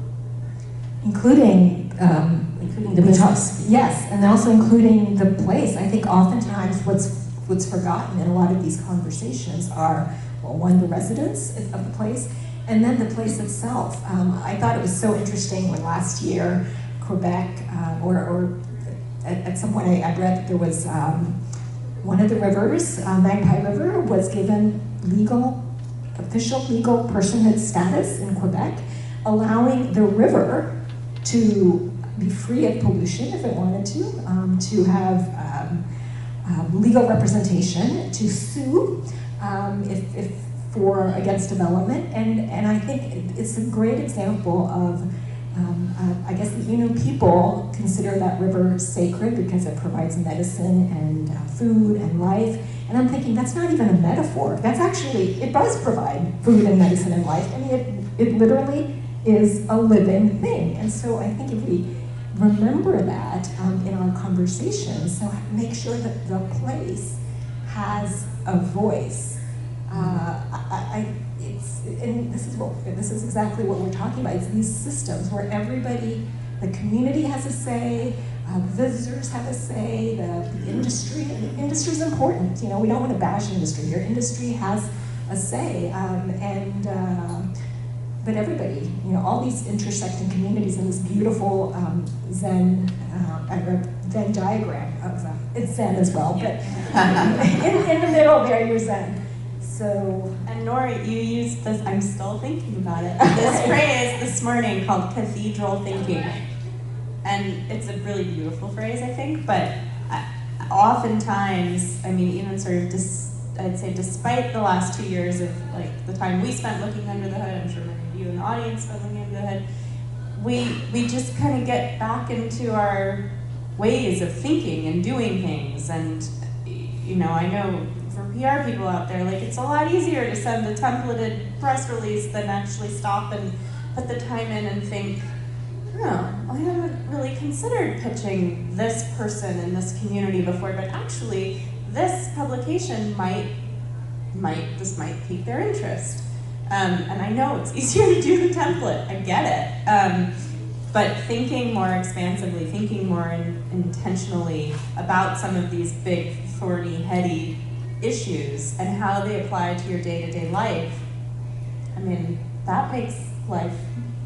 Including the business. Yes, and also including the place. I think oftentimes what's forgotten in a lot of these conversations are, well, one, the residents of the place, and then the place itself. I thought it was so interesting when last year Quebec, or at some point I read that there was one of the rivers, Magpie River, was given official legal personhood status in Quebec, allowing the river to be free of pollution if it wanted to have legal representation, to sue if against development, and I think it's a great example of I guess the Innu people consider that river sacred because it provides medicine and food and life. And I'm thinking that's not even a metaphor. That's actually, it does provide food and medicine and life. I mean, it literally is a living thing. And so I think if we remember that in our conversations, so make sure that the place has a voice. And this is exactly what we're talking about. It's these systems where everybody, the community has a say, visitors have a say, the industry. Industry is important. You know, we don't want to bash industry here. Industry has a say, but everybody, you know, all these intersecting communities in this beautiful Venn diagram of it's Zen as well, but in the middle there, you're Zen. So, and Nora, you used this, I'm still thinking about it, this phrase this morning called cathedral thinking. And it's a really beautiful phrase, I think, but oftentimes, I mean, even sort of, I'd say despite the last 2 years of like the time we spent looking under the hood, I'm sure many of you in the audience spent looking under the hood, we just kind of get back into our ways of thinking and doing things. And, you know, I know for PR people out there, like it's a lot easier to send a templated press release than actually stop and put the time in and think, oh, I haven't really considered pitching this person in this community before, but actually this publication might pique their interest. And I know it's easier to do the template, I get it. But thinking more expansively, thinking more intentionally about some of these big, thorny, heady issues and how they apply to your day-to-day life, I mean, that makes life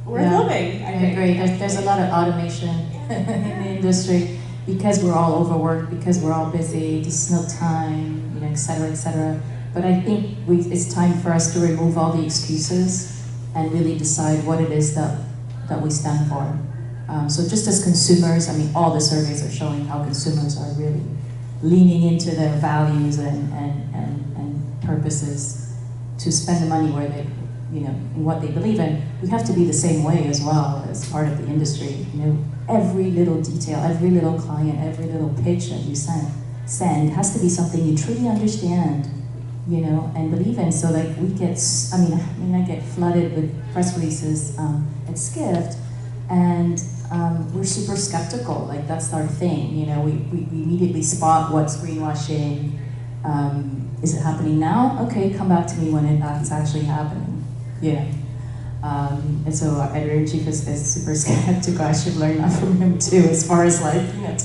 worth living. I agree. There's a lot of automation in the industry because we're all overworked, because we're all busy, there's no time, you know, et cetera, et cetera. But I think it's time for us to remove all the excuses and really decide what it is that we stand for. So just as consumers, I mean, all the surveys are showing how consumers are really leaning into their values and purposes to spend the money where they, you know, in what they believe in. We have to be the same way as well as part of the industry. You know, every little detail, every little client, every little pitch that you send has to be something you truly understand, you know, and believe in. So like we get, I get flooded with press releases at Skift, and we're super skeptical. Like that's our thing, you know. We immediately spot what's greenwashing. Is it happening now? Okay, come back to me when it's actually happening. Yeah. And so our editor-in-chief is super skeptical. I should learn that from him too, as far as like, you know,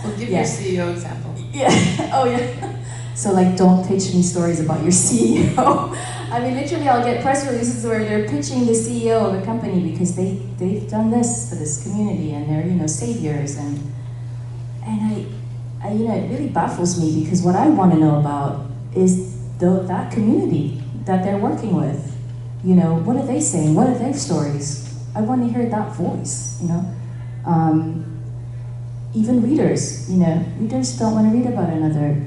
Well, give your CEO example. Yeah, oh yeah. So like, don't pitch me stories about your CEO. I mean, literally I'll get press releases where they're pitching the CEO of a company because they've done this for this community and they're, you know, saviors. And I you know, it really baffles me because what I want to know about is that community that they're working with. You know, what are they saying? What are their stories? I want to hear that voice, you know. Even readers, you know, readers don't want to read about another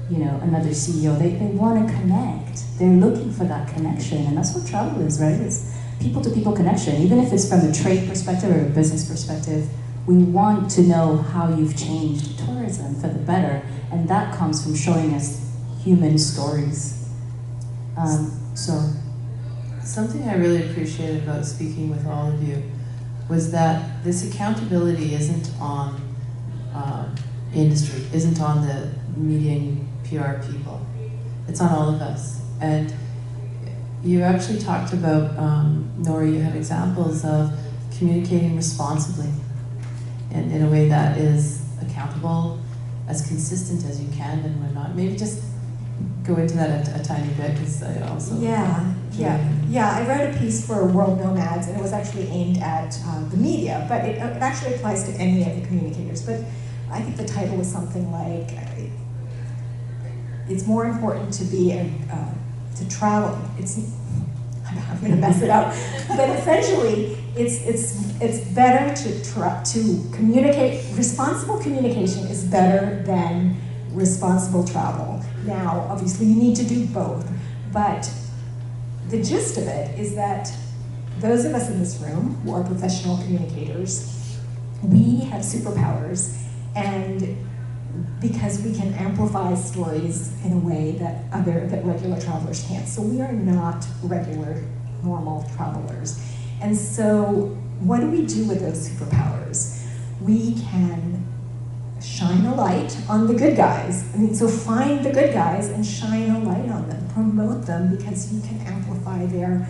CEO. They want to connect. They're looking for that connection, and that's what travel is, right? It's people-to-people connection. Even if it's from a trade perspective or a business perspective, we want to know how you've changed tourism for the better, and that comes from showing us human stories. Something I really appreciated about speaking with all of you was that this accountability isn't on industry, isn't on the meeting PR people. It's on all of us. And you actually talked about, Nora, you had examples of communicating responsibly and in a way that is accountable, as consistent as you can and whatnot. Maybe just go into that a tiny bit, because I also... Yeah. I wrote a piece for World Nomads, and it was actually aimed at the media, but it actually applies to any of the communicators. But I think the title was something like, it's more important to be to travel. I'm going to mess it up, but essentially, it's better to communicate. Responsible communication is better than responsible travel. Now, obviously, you need to do both, but the gist of it is that those of us in this room who are professional communicators, we have superpowers, and because we can amplify stories in a way that regular travelers can't. So we are not regular, normal travelers. And so what do we do with those superpowers? We can shine a light on the good guys. So find the good guys and shine a light on them, promote them, because you can amplify their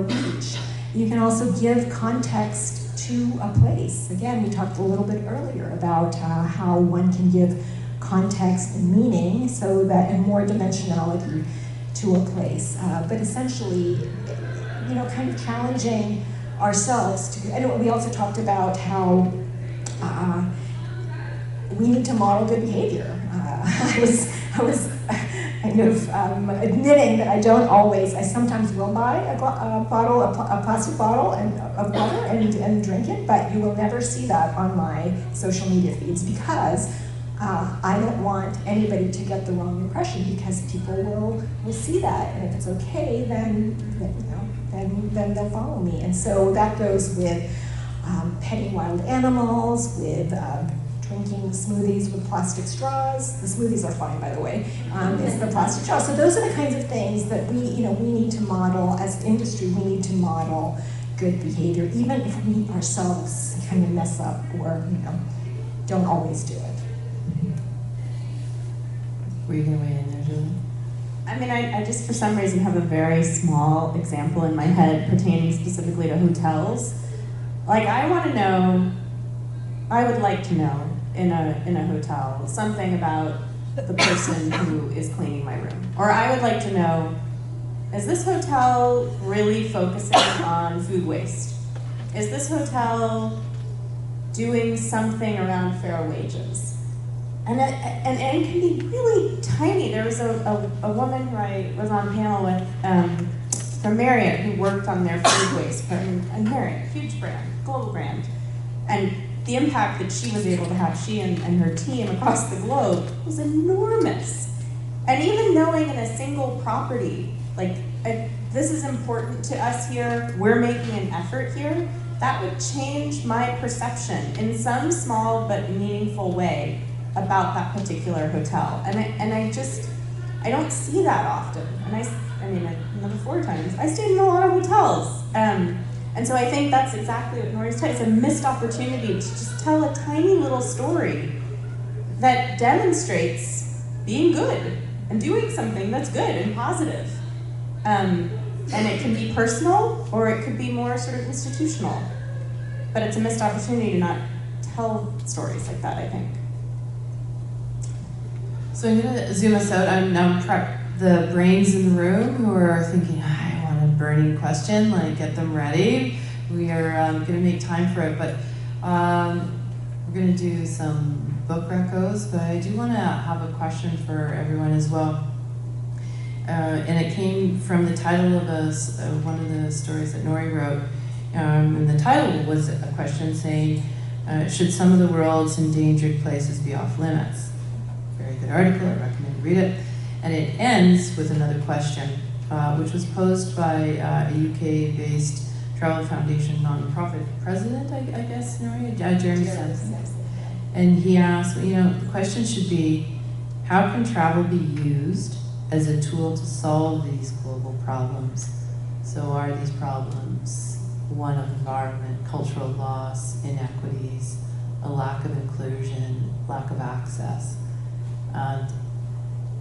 reach. You can also give context to a place. Again, we talked a little bit earlier about how one can give context and meaning, so that, and more dimensionality to a place. But essentially, kind of challenging ourselves to, and we also talked about how we need to model good behavior. I was kind of admitting that I sometimes will buy a plastic bottle of water and drink it, but you will never see that on my social media feeds, because I don't want anybody to get the wrong impression, because people will see that, and if it's okay, then they'll follow me. And so that goes with petting wild animals, with drinking smoothies with plastic straws. The smoothies are fine, by the way. It's the plastic straws. So those are the kinds of things that we need to model as industry. We need to model good behavior, even if we ourselves kind of mess up or don't always do it. Were you going to weigh in there, Julie? I mean, I just for some reason have a very small example in my head pertaining specifically to hotels. Like, I would like to know in a hotel something about the person who is cleaning my room. Or I would like to know, is this hotel really focusing on food waste? Is this hotel doing something around fair wages? And it can be really tiny. There was a woman who I was on a panel with from Marriott who worked on their food waste. And Marriott, huge brand, global brand. And the impact that she was able to have, she and her team across the globe, was enormous. And even knowing in a single property, like, this is important to us here, we're making an effort here, that would change my perception in some small but meaningful way about that particular hotel. And I don't see that often. And another 4 times, I stayed in a lot of hotels. And so I think that's exactly what Nori's talking. It's a missed opportunity to just tell a tiny little story that demonstrates being good and doing something that's good and positive. And it can be personal, or it could be more sort of institutional. But it's a missed opportunity to not tell stories like that, I think. So I'm going to zoom us out. I'm now prep the brains in the room who are thinking, I want a burning question, like, get them ready. We are going to make time for it, but we're going to do some book recos, but I do want to have a question for everyone as well. And it came from the title of one of the stories that Nori wrote. And the title was a question saying, should some of the world's endangered places be off limits? Very good article, I recommend you read it. And it ends with another question, which was posed by a UK-based Travel Foundation nonprofit president, I guess, Nori, Jeremy Sampson. And he asked, the question should be, how can travel be used as a tool to solve these global problems? So are these problems one of environment, cultural loss, inequities, a lack of inclusion, lack of access? And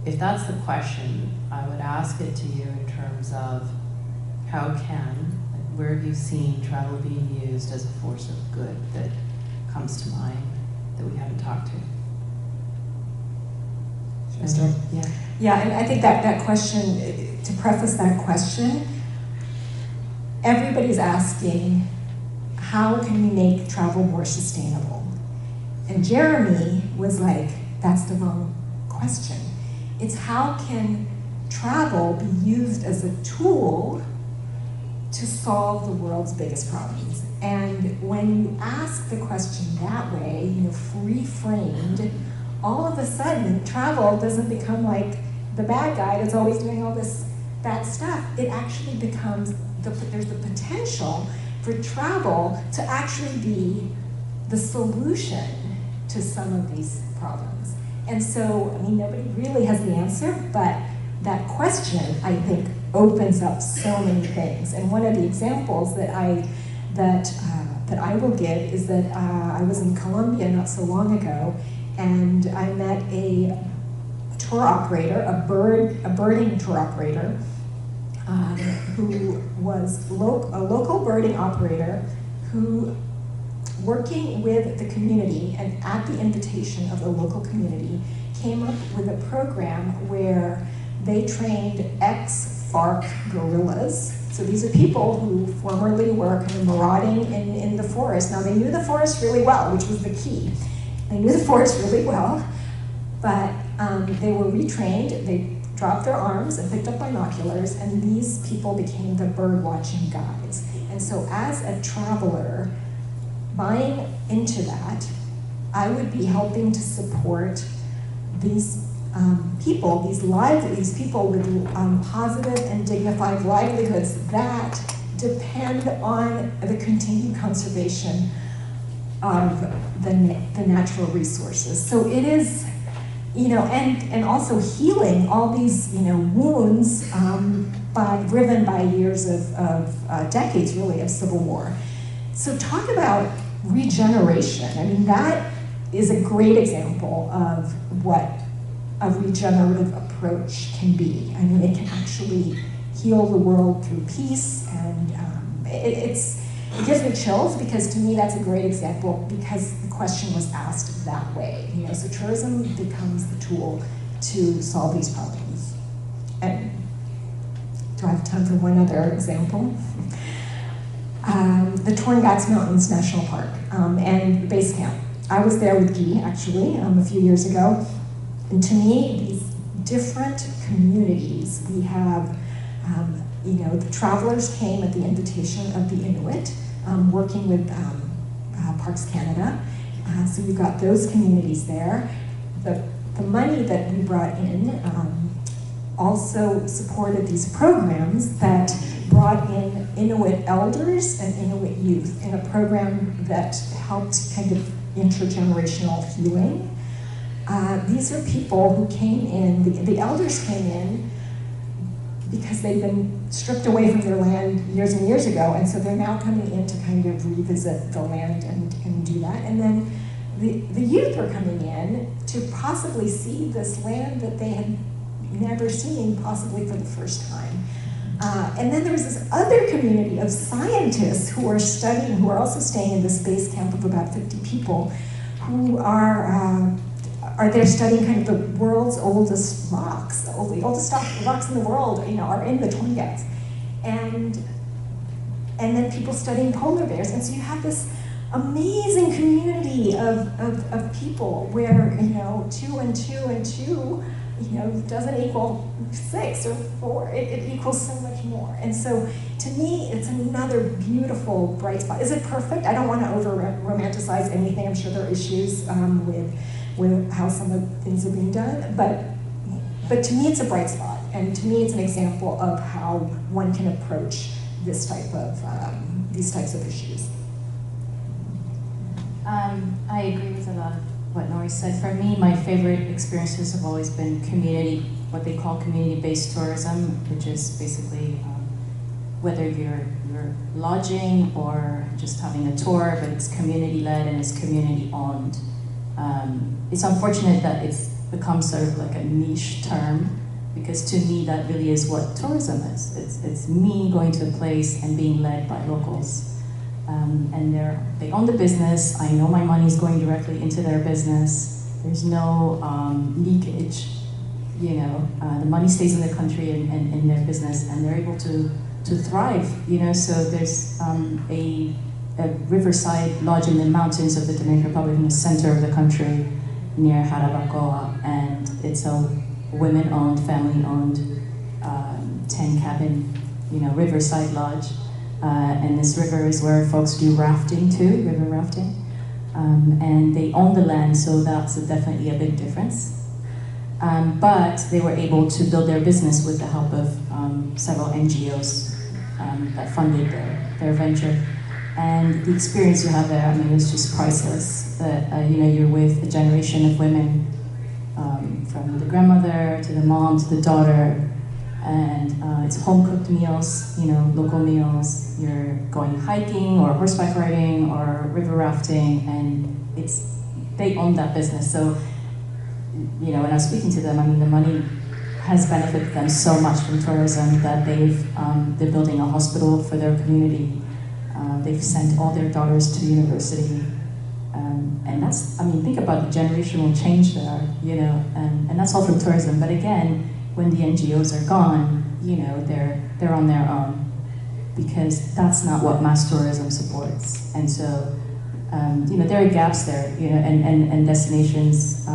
if that's the question, I would ask it to you in terms of how can, where have you seen travel being used as a force of good that comes to mind that we haven't talked to? Should I start? Yeah. Yeah, and I think that question, to preface that question, everybody's asking, how can we make travel more sustainable? And Jeremy was like, that's the wrong question. It's how can travel be used as a tool to solve the world's biggest problems? And when you ask the question that way, free-framed, all of a sudden, travel doesn't become like the bad guy that's always doing all this bad stuff. It actually becomes, there's the potential for travel to actually be the solution to some of these problems. And so, nobody really has the answer, but that question, I think, opens up so many things. And one of the examples that I will give is that I was in Colombia not so long ago, and I met a tour operator, a birding tour operator, who was a local birding operator who, working with the community and at the invitation of the local community, came up with a program where they trained ex-FARC guerrillas. So these are people who formerly were kind of marauding in the forest. Now they knew the forest really well, which was the key. They knew the forest really well, but they were retrained. They dropped their arms and picked up binoculars, and these people became the bird watching guides. And so as a traveler, buying into that, I would be helping to support these people, these people with positive and dignified livelihoods that depend on the continued conservation of the natural resources. So it is, and also healing all these, wounds driven by years of decades, really, of civil war. So talk about regeneration. That is a great example of what a regenerative approach can be. It can actually heal the world through peace, and it gives me chills, because to me that's a great example, because the question was asked that way. So tourism becomes the tool to solve these problems. And do I have time for one other example? The Torngat's Mountains National Park and the base camp. I was there with Guy, actually, a few years ago. And to me, these different communities, we have, the travelers came at the invitation of the Inuit, working with Parks Canada. So you've got those communities there. The money that we brought in also supported these programs that brought in Inuit elders and Inuit youth in a program that helped kind of intergenerational healing. These are people who came in, the elders came in because they'd been stripped away from their land years and years ago, and so they're now coming in to kind of revisit the land and do that. And then the youth are coming in to possibly see this land that they had never seen, possibly for the first time. And then there's this other community of scientists who are studying, who are also staying in this base camp of about 50 people, who are there studying kind of the world's oldest rocks. The oldest rocks in the world, are in the Torngats. And then people studying polar bears. And so you have this amazing community of people where, 2 and 2 and 2, doesn't equal 6 or 4. It equals so much more. And so to me, it's another beautiful bright spot. Is it perfect? I don't want to over-romanticize anything. I'm sure there are issues with how some of the things are being done, but to me it's a bright spot, and to me it's an example of how one can approach these types of issues. I agree with a lot of what Nori said. For me, my favorite experiences have always been what they call community-based tourism, which is basically whether you're lodging or just having a tour, but it's community-led and it's community-owned. It's unfortunate that it's become sort of like a niche term, because to me that really is what tourism is. It's me going to a place and being led by locals. And they own the business. I know my money is going directly into their business. There's no leakage. You know, the money stays in the country and in their business, and they're able to thrive. You know, so there's a riverside lodge in the mountains of the Dominican Republic in the center of the country near Jarabacoa, and it's a women-owned, family-owned 10-cabin, you know, riverside lodge. And this river is where folks do rafting too, river rafting. And they own the land, so that's definitely a big difference. But they were able to build their business with the help of several NGOs that funded their venture. And the experience you have there, I mean, it's just priceless. That you know, you're with a generation of women, from the grandmother to the mom to the daughter, and it's home-cooked meals, you know, local meals. You're going hiking or horseback riding or river rafting, and they own that business. So, you know, when I was speaking to them, I mean, the money has benefited them so much from tourism that they're building a hospital for their community. They've sent all their daughters to university. And that's, I mean, think about the generational change there, you know, and that's all from tourism. But again, when the NGOs are gone, you know, they're on their own, because that's not what mass tourism supports. And so, you know, there are gaps there, you know, and destinations,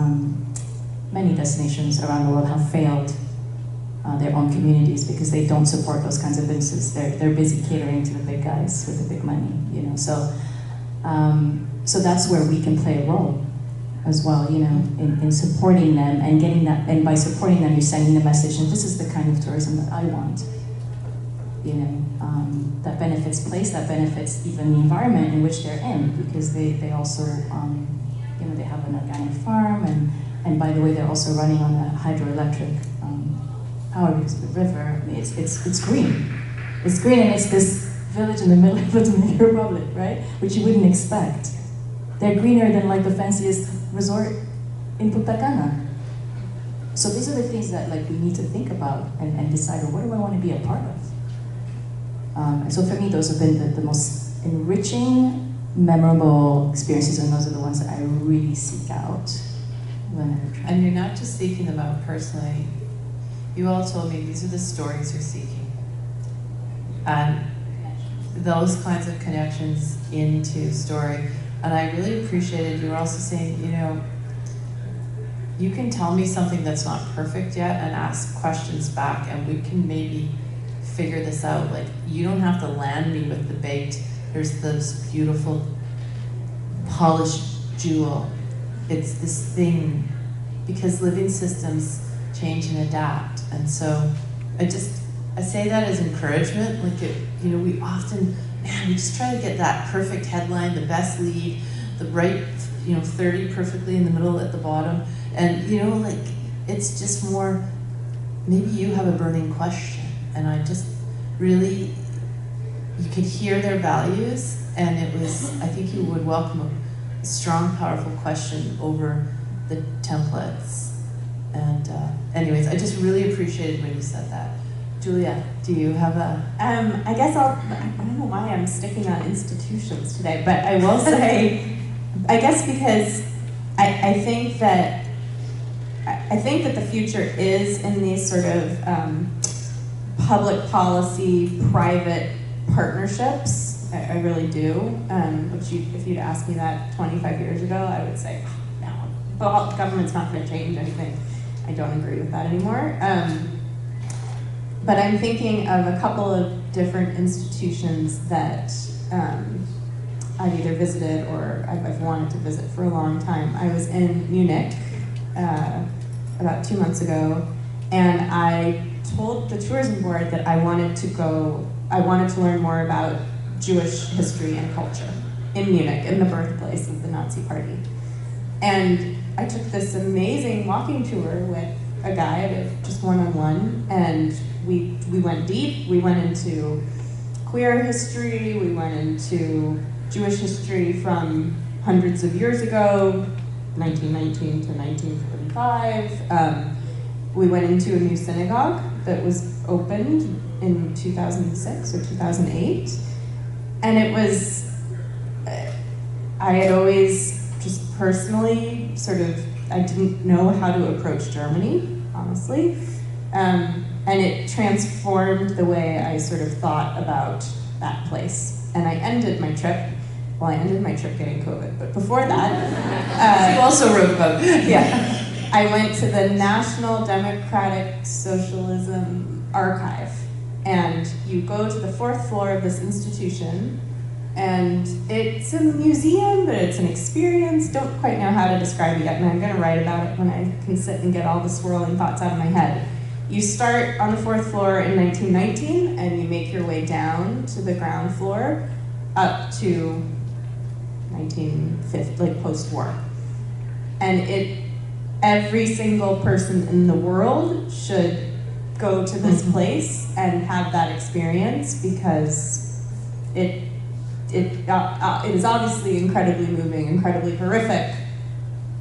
many destinations around the world have failed their own communities because they don't support those kinds of businesses. They're busy catering to the big guys with the big money, you know. So that's where we can play a role as well, you know, in supporting them and getting that, and by supporting them, you're sending the message, and this is the kind of tourism that I want, you know, that benefits place, that benefits even the environment in which they're in, because they also, you know, they have an organic farm, and by the way, they're also running on a hydroelectric power because of the river. I mean, it's green. It's green, and it's this village in the middle of the Dominican Republic, right? Which you wouldn't expect. They're greener than like the fanciest resort in Punta Cana. So these are the things that like we need to think about and decide, well, what do I want to be a part of? And so for me, those have been the most enriching, memorable experiences, and those are the ones that I really seek out whenever I travel. And you're not just seeking them out personally. You all told me these are the stories you're seeking. And those kinds of connections into story. And I really appreciated you were also saying, you know, you can tell me something that's not perfect yet and ask questions back, and we can maybe figure this out. Like, you don't have to land me with the baked, there's this beautiful polished jewel. It's this thing, because living systems change and adapt. And so I say that as encouragement. Like, you know, we often, man, we just try to get that perfect headline, the best lead, the right, you know, 30 perfectly in the middle at the bottom. And, you know, like, it's just more, maybe you have a burning question. And I just really, you could hear their values, and it was, I think you would welcome a strong, powerful question over the templates. And anyways, I just really appreciated when you said that. Julia, do you have a? I guess I don't know why I'm sticking on institutions today, but I will say, I guess because I think that the future is in these sort of public policy, private partnerships. I really do. Which if you'd asked me that 25 years ago, I would say, no, the government's not going to change anything. I don't agree with that anymore. But I'm thinking of a couple of different institutions that I've either visited or I've wanted to visit for a long time. I was in Munich about 2 months ago, and I told the tourism board that I wanted to learn more about Jewish history and culture in Munich, in the birthplace of the Nazi Party. And I took this amazing walking tour with a guide, just one-on-one, and we went deep. We went into queer history, we went into Jewish history from hundreds of years ago, 1919 to 1945. We went into a new synagogue that was opened in 2006 or 2008. And it was, I had always just personally I didn't know how to approach Germany, honestly. And it transformed the way I sort of thought about that place. And I ended my trip getting COVID, but before that... you also wrote about it. Yeah. I went to the National Democratic Socialism Archive, and you go to the 4th floor of this institution, and it's a museum, but it's an experience. Don't quite know how to describe it yet, and I'm going to write about it when I can sit and get all the swirling thoughts out of my head. You start on the 4th floor in 1919, and you make your way down to the ground floor up to 1950, like post-war. And every single person in the world should go to this place and have that experience, because it is obviously incredibly moving, incredibly horrific,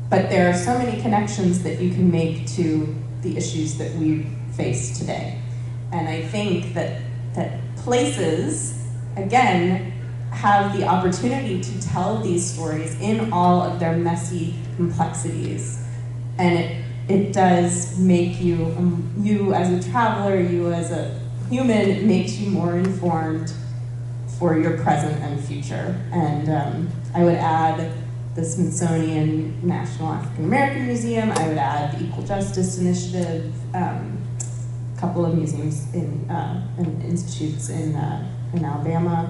but there are so many connections that you can make to the issues that we face today. And I think that places, again, have the opportunity to tell these stories in all of their messy complexities. And it does make you, you as a traveler, you as a human, it makes you more informed for your present and future. And I would add the Smithsonian National African American Museum, I would add the Equal Justice Initiative, a couple of museums and institutes in Alabama.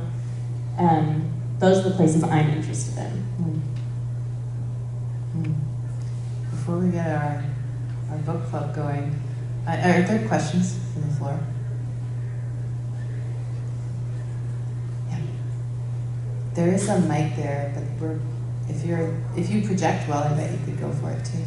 Those are the places I'm interested in. Before we get our book club going, are there questions from the floor? Yeah. There is a mic there, but if you project well, I bet you could go for it too.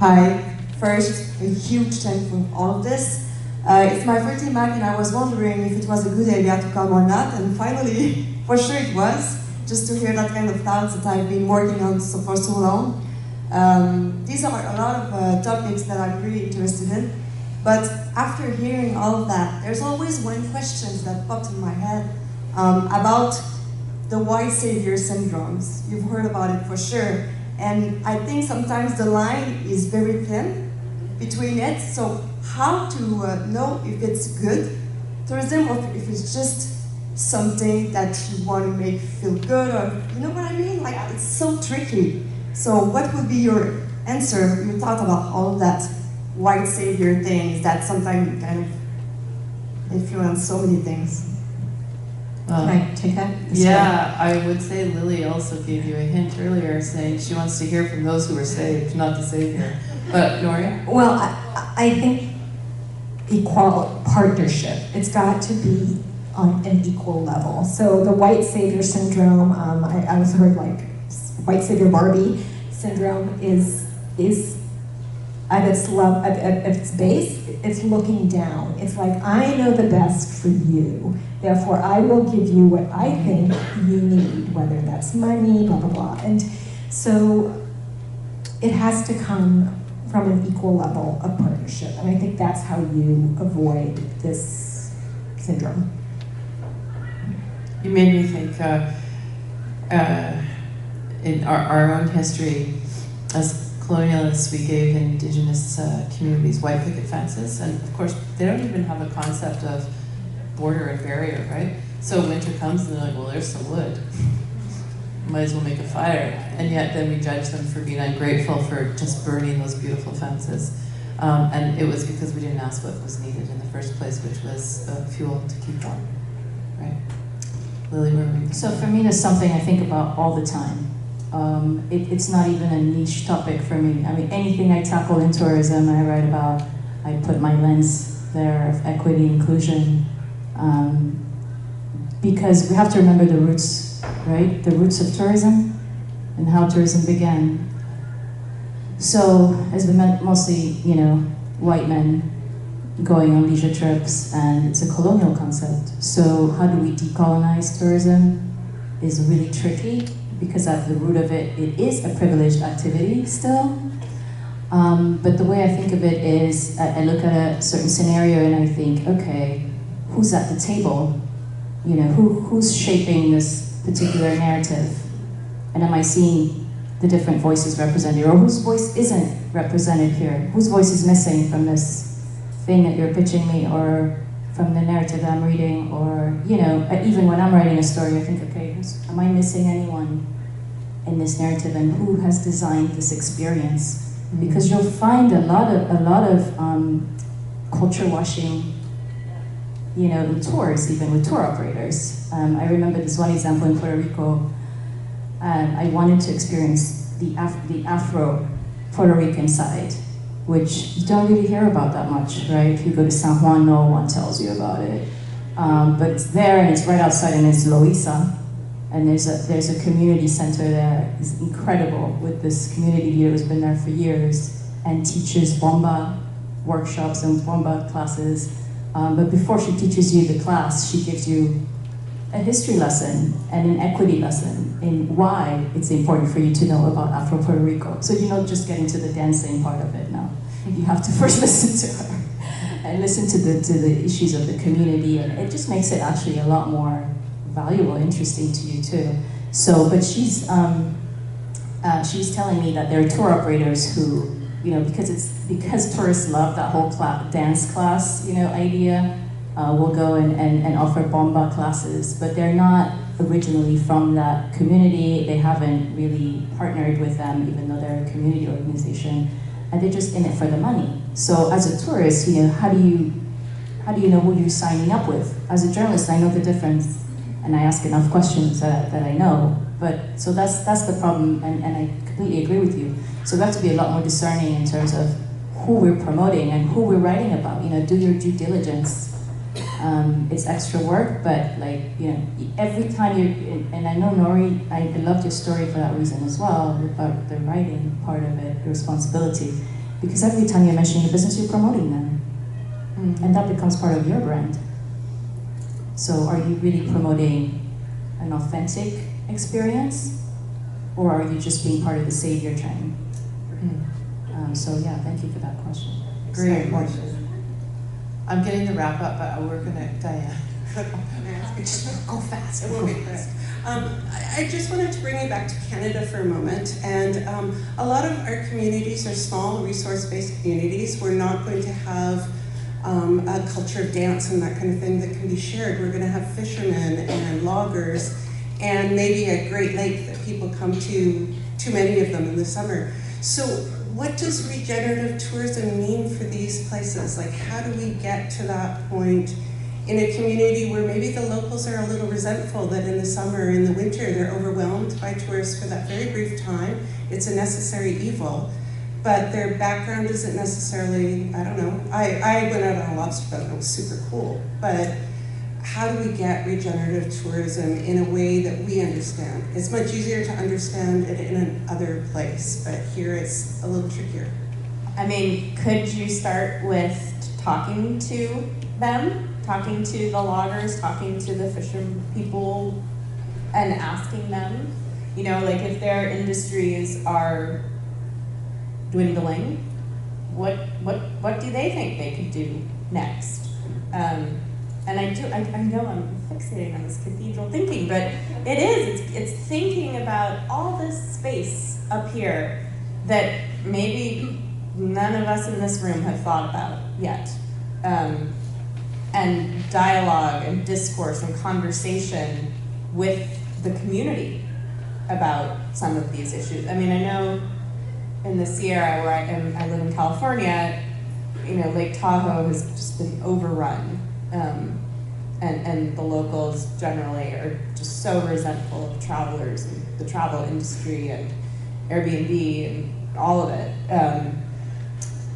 Hi. First, a huge thank you for all of this. It's my first TMAC, and I was wondering if it was a good idea to come or not, and finally, for sure it was, just to hear that kind of thoughts that I've been working on for so long. These are a lot of topics that I'm really interested in, but after hearing all of that, there's always one question that popped in my head about the white savior syndromes. You've heard about it for sure, and I think sometimes the line is very thin between it, so how to know if it's good tourism or if it's just something that you want to make feel good, or you know what I mean? Like, it's so tricky. So what would be your answer? You talked about all of that white savior things that sometimes kind of influence so many things. Can I take that? Yeah, I would say Lily also gave you a hint earlier, saying she wants to hear from those who are saved, not the savior. But Noria? Well, I think equal partnership. It's got to be on an equal level. So the white savior syndrome, I also heard like white savior Barbie syndrome is at its base, it's looking down. It's like, I know the best for you, therefore I will give you what I think you need, whether that's money, blah, blah, blah. And so it has to come from an equal level of partnership. And I think that's how you avoid this syndrome. You made me think in our own history, as colonialists, we gave indigenous communities white picket fences, and of course they don't even have a concept of border and barrier, right? So winter comes and they're like, well, there's some wood. Might as well make a fire. And yet then we judge them for being ungrateful for just burning those beautiful fences. And it was because we didn't ask what was needed in the first place, which was fuel to keep on, right? Lily, where were you? So for me, that's something I think about all the time. It's not even a niche topic for me. I mean, anything I tackle in tourism, I write about, I put my lens there of equity, inclusion, because we have to remember the roots, right? The roots of tourism and how tourism began. So, as we met mostly, white men, going on leisure trips, and it's a colonial concept. So how do we decolonize tourism is really tricky, because at the root of it, it is a privileged activity still. But the way I think of it is, I look at a certain scenario and I think, okay, who's at the table? You know, who's shaping this particular narrative? And am I seeing the different voices represented, or whose voice isn't represented here? Whose voice is missing from this thing that you're pitching me, or from the narrative that I'm reading, or, you know, even when I'm writing a story, I think, okay, am I missing anyone in this narrative, and who has designed this experience? Because you'll find a lot of culture washing, you know, in tours, even with tour operators. I remember this one example in Puerto Rico. I wanted to experience the Afro Puerto Rican side, which you don't really hear about that much, right? If you go to San Juan, no one tells you about it. But it's there, and it's right outside, and it's Loíza. And there's a community center there. It's incredible, with this community leader who's been there for years and teaches bomba workshops and bomba classes. But before she teaches you the class, she gives you a history lesson and an equity lesson in why it's important for you to know about Afro Puerto Rico. So you don't just get into the dancing part of it now. You have to first listen to her and listen to the issues of the community, and it just makes it actually a lot more valuable, interesting to you too. So, but she's telling me that there are tour operators who, you know, because tourists love that whole dance class, you know, idea, will go and offer bomba classes, but they're not originally from that community. They haven't really partnered with them, even though they're a community organization, and they're just in it for the money. So as a tourist, you know, how do you know who you're signing up with? As a journalist, I know the difference, and I ask enough questions that I know. But so that's the problem, and I completely agree with you. So we have to be a lot more discerning in terms of who we're promoting and who we're writing about. You know, do your due diligence. It's extra work, but like, you know, every time and I know Nori, I loved your story for that reason as well, about the writing part of it, the responsibility, because every time you're mentioning the business, you're promoting them, and that becomes part of your brand. So are you really promoting an authentic experience, or are you just being part of the savior train? So yeah, thank you for that question. Great question. I'm getting the wrap up, but we're gonna, Diane. Go fast. It will be quick. I just wanted to bring you back to Canada for a moment. And a lot of our communities are small, resource-based communities. We're not going to have a culture of dance and that kind of thing that can be shared. We're going to have fishermen and loggers, and maybe a Great Lake that people come to, too many of them in the summer. So what does regenerative tourism mean for these places? Like, how do we get to that point in a community where maybe the locals are a little resentful that in the summer, in the winter, they're overwhelmed by tourists for that very brief time? It's a necessary evil, but their background isn't necessarily, I don't know. I went out on a lobster boat and it was super cool, but how do we get regenerative tourism in a way that we understand? It's much easier to understand it in another place, but here it's a little trickier. I mean, could you start with talking to them, talking to the loggers, talking to the fishermen people, and asking them, you know, like if their industries are dwindling, what do they think they could do next? And I know I'm fixating on this cathedral thinking, but it's thinking about all this space up here that maybe none of us in this room have thought about yet. And dialogue and discourse and conversation with the community about some of these issues. I mean, I know in the Sierra, where I live in California, you know, Lake Tahoe has just been overrun. And the locals generally are just so resentful of travelers and the travel industry and Airbnb and all of it,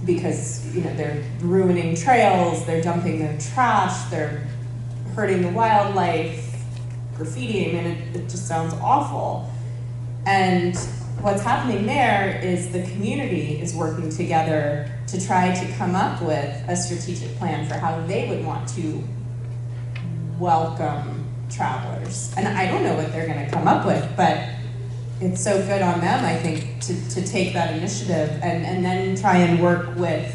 because, you know, they're ruining trails, they're dumping their trash, they're hurting the wildlife, graffitiing, and it just sounds awful. And what's happening there is the community is working together to try to come up with a strategic plan for how they would want to welcome travelers. And I don't know what they're going to come up with, but it's so good on them, I think, to take that initiative and then try and work with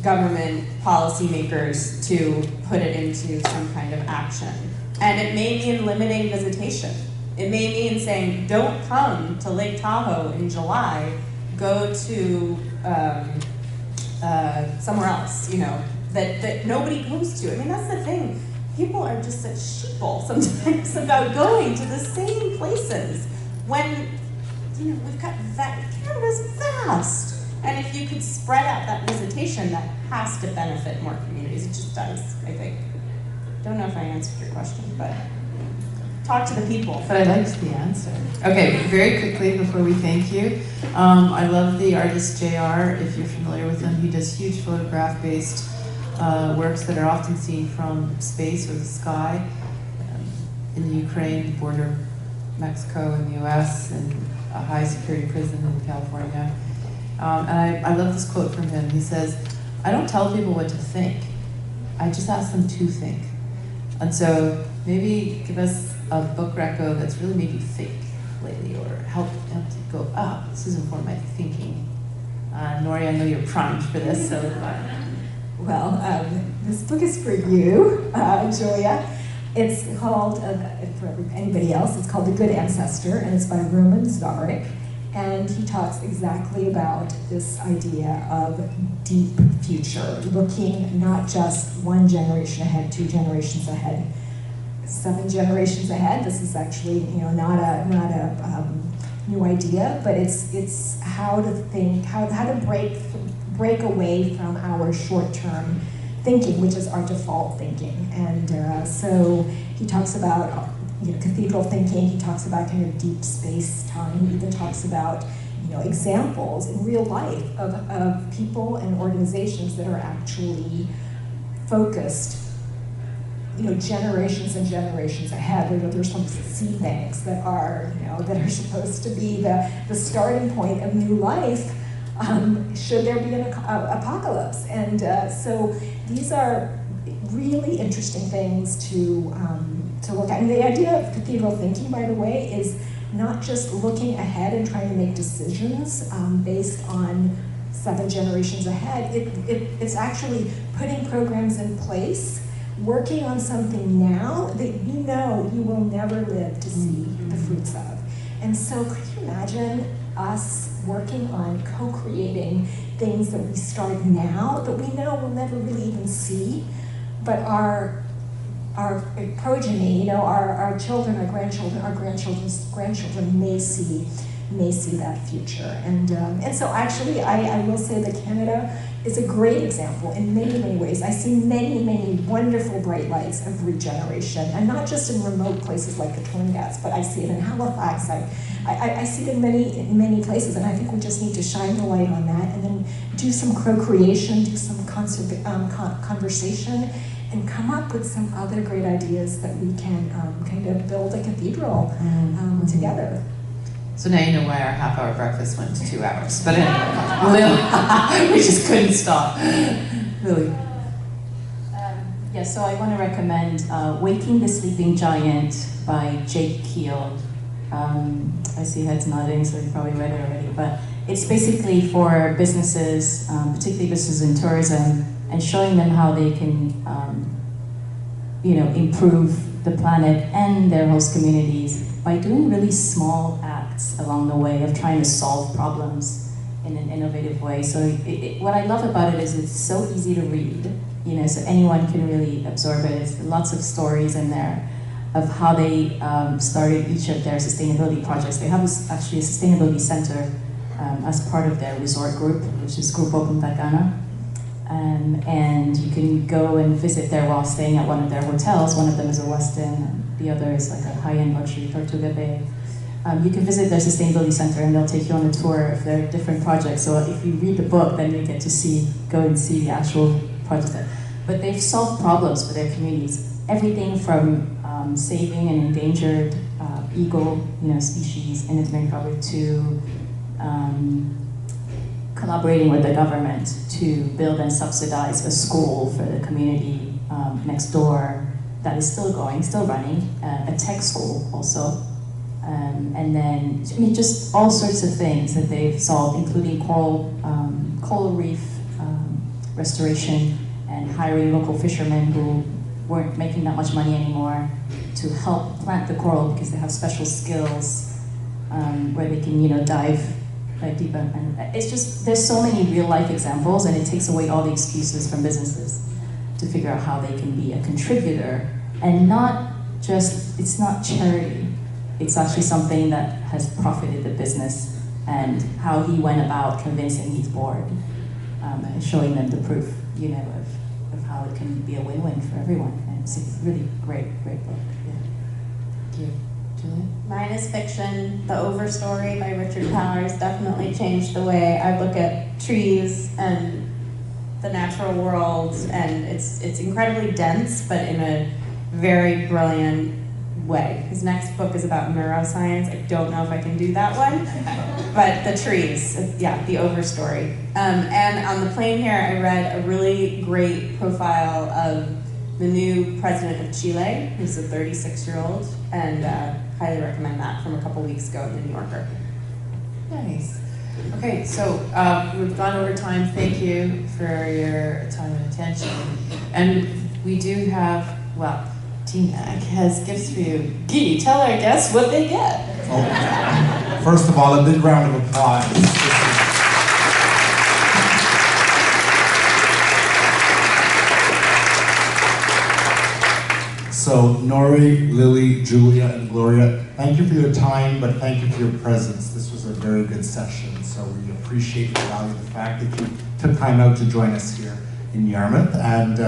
government policymakers to put it into some kind of action. And it may mean limiting visitation. It may mean saying, don't come to Lake Tahoe in July, go to somewhere else, you know, that nobody goes to. I mean, that's the thing. People are just such sheeple sometimes about going to the same places when, you know, we've got Canada's vast. And if you could spread out that visitation, that has to benefit more communities. It just does, I think. Don't know if I answered your question, but talk to the people. But I liked the answer. Okay, very quickly before we thank you. I love the artist JR, if you're familiar with him. He does huge photograph-based works that are often seen from space or the sky, in the Ukraine, the border of Mexico and the US, and a high security prison in California. And I love this quote from him. He says, I don't tell people what to think, I just ask them to think. And so maybe give us a book reco that's really made you think lately, or help to go, this has informed my thinking. Nori, I know you're primed for this, so. Well, this book is for you, Julia. It's called, for anybody else, it's called The Good Ancestor, and it's by Roman Zarek. And he talks exactly about this idea of deep future, looking not just one generation ahead, 2 generations ahead, 7 generations ahead. This is actually, you know, not a new idea, but it's how to think, how to break away from our short-term thinking, which is our default thinking. And so he talks about, you know, cathedral thinking. He talks about kind of deep space time. He even talks about, you know, examples in real life of people and organizations that are actually focused, you know, generations and generations ahead. There's some seed banks that are, you know, that are supposed to be the starting point of new life, should there be an apocalypse. And so these are really interesting things to look at. And the idea of cathedral thinking, by the way, is not just looking ahead and trying to make decisions based on 7 generations ahead. It's actually putting programs in place, working on something now that you know you will never live to see the fruits of. And so could you imagine us working on co-creating things that we start now that we know we'll never really even see, but our progeny, you know, our children, our grandchildren's grandchildren may see that future. And so actually, I will say that Canada is a great example in many, many ways. I see many, many wonderful bright lights of regeneration, and not just in remote places like the Torngas, but I see it in Halifax. I see it in many places, and I think we just need to shine the light on that, and then do some co-creation, do some conversation, and come up with some other great ideas that we can kind of build a cathedral together. So now you know why our half-hour breakfast went to 2 hours. But anyway, we just couldn't stop. Really. Yeah, so I want to recommend Waking the Sleeping Giant by Jake Keel. I see heads nodding, so you probably read it already. But it's basically for businesses, particularly businesses in tourism, and showing them how they can, you know, improve the planet and their host communities by doing really small acts along the way of trying to solve problems in an innovative way. So what I love about it is it's so easy to read, you know, so anyone can really absorb it. It's lots of stories in there of how they started each of their sustainability projects. They have actually a sustainability center as part of their resort group, which is Grupo Punta Cana. And you can go and visit there while staying at one of their hotels. One of them is a Westin, and the other is like a high-end luxury, Tortuga Bay. You can visit their sustainability center, and they'll take you on a tour of their different projects. So if you read the book, then you get to go and see the actual projects. But they've solved problems for their communities. Everything from saving an endangered eagle, you know, species in its marine cover, to collaborating with the government to build and subsidize a school for the community next door that is still going, still running, a tech school also. And then, I mean, just all sorts of things that they've solved, including coral reef restoration and hiring local fishermen who weren't making that much money anymore to help plant the coral because they have special skills where they can, dive deeper. And it's just, there's so many real life examples, and it takes away all the excuses from businesses to figure out how they can be a contributor and not just, it's not charity. It's actually something that has profited the business, and how he went about convincing his board and showing them the proof, of how it can be a win-win for everyone. And it's a really great book. Yeah. Thank you. Julia? Mine is fiction. The Overstory by Richard Powers definitely changed the way I look at trees and the natural world, and it's incredibly dense, but in a very brilliant way. His next book is about neuroscience. I don't know if I can do that one, but the trees, yeah, the Overstory. And on the plane here, I read a really great profile of the new president of Chile, who's a 36-year-old, and highly recommend that, from a couple weeks ago in the New Yorker. Nice. Okay, so we've gone over time. Thank you for your time and attention. And we do have, well, TMAC has gifts for you. Guy, tell our guests what they get. Oh. First of all, a big round of applause. So, Nori, Lily, Julia, and Gloria, thank you for your time, but thank you for your presence. This was a very good session, so we appreciate and value the fact that you took time out to join us here in Yarmouth. And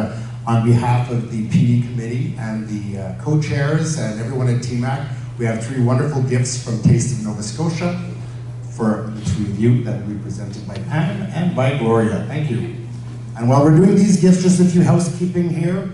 on behalf of the PD committee and the co-chairs and everyone at TMAC, we have 3 wonderful gifts from Taste of Nova Scotia for the 2 of you that will be presented by Pam and by Gloria. Thank you. And while we're doing these gifts, just a few housekeeping here.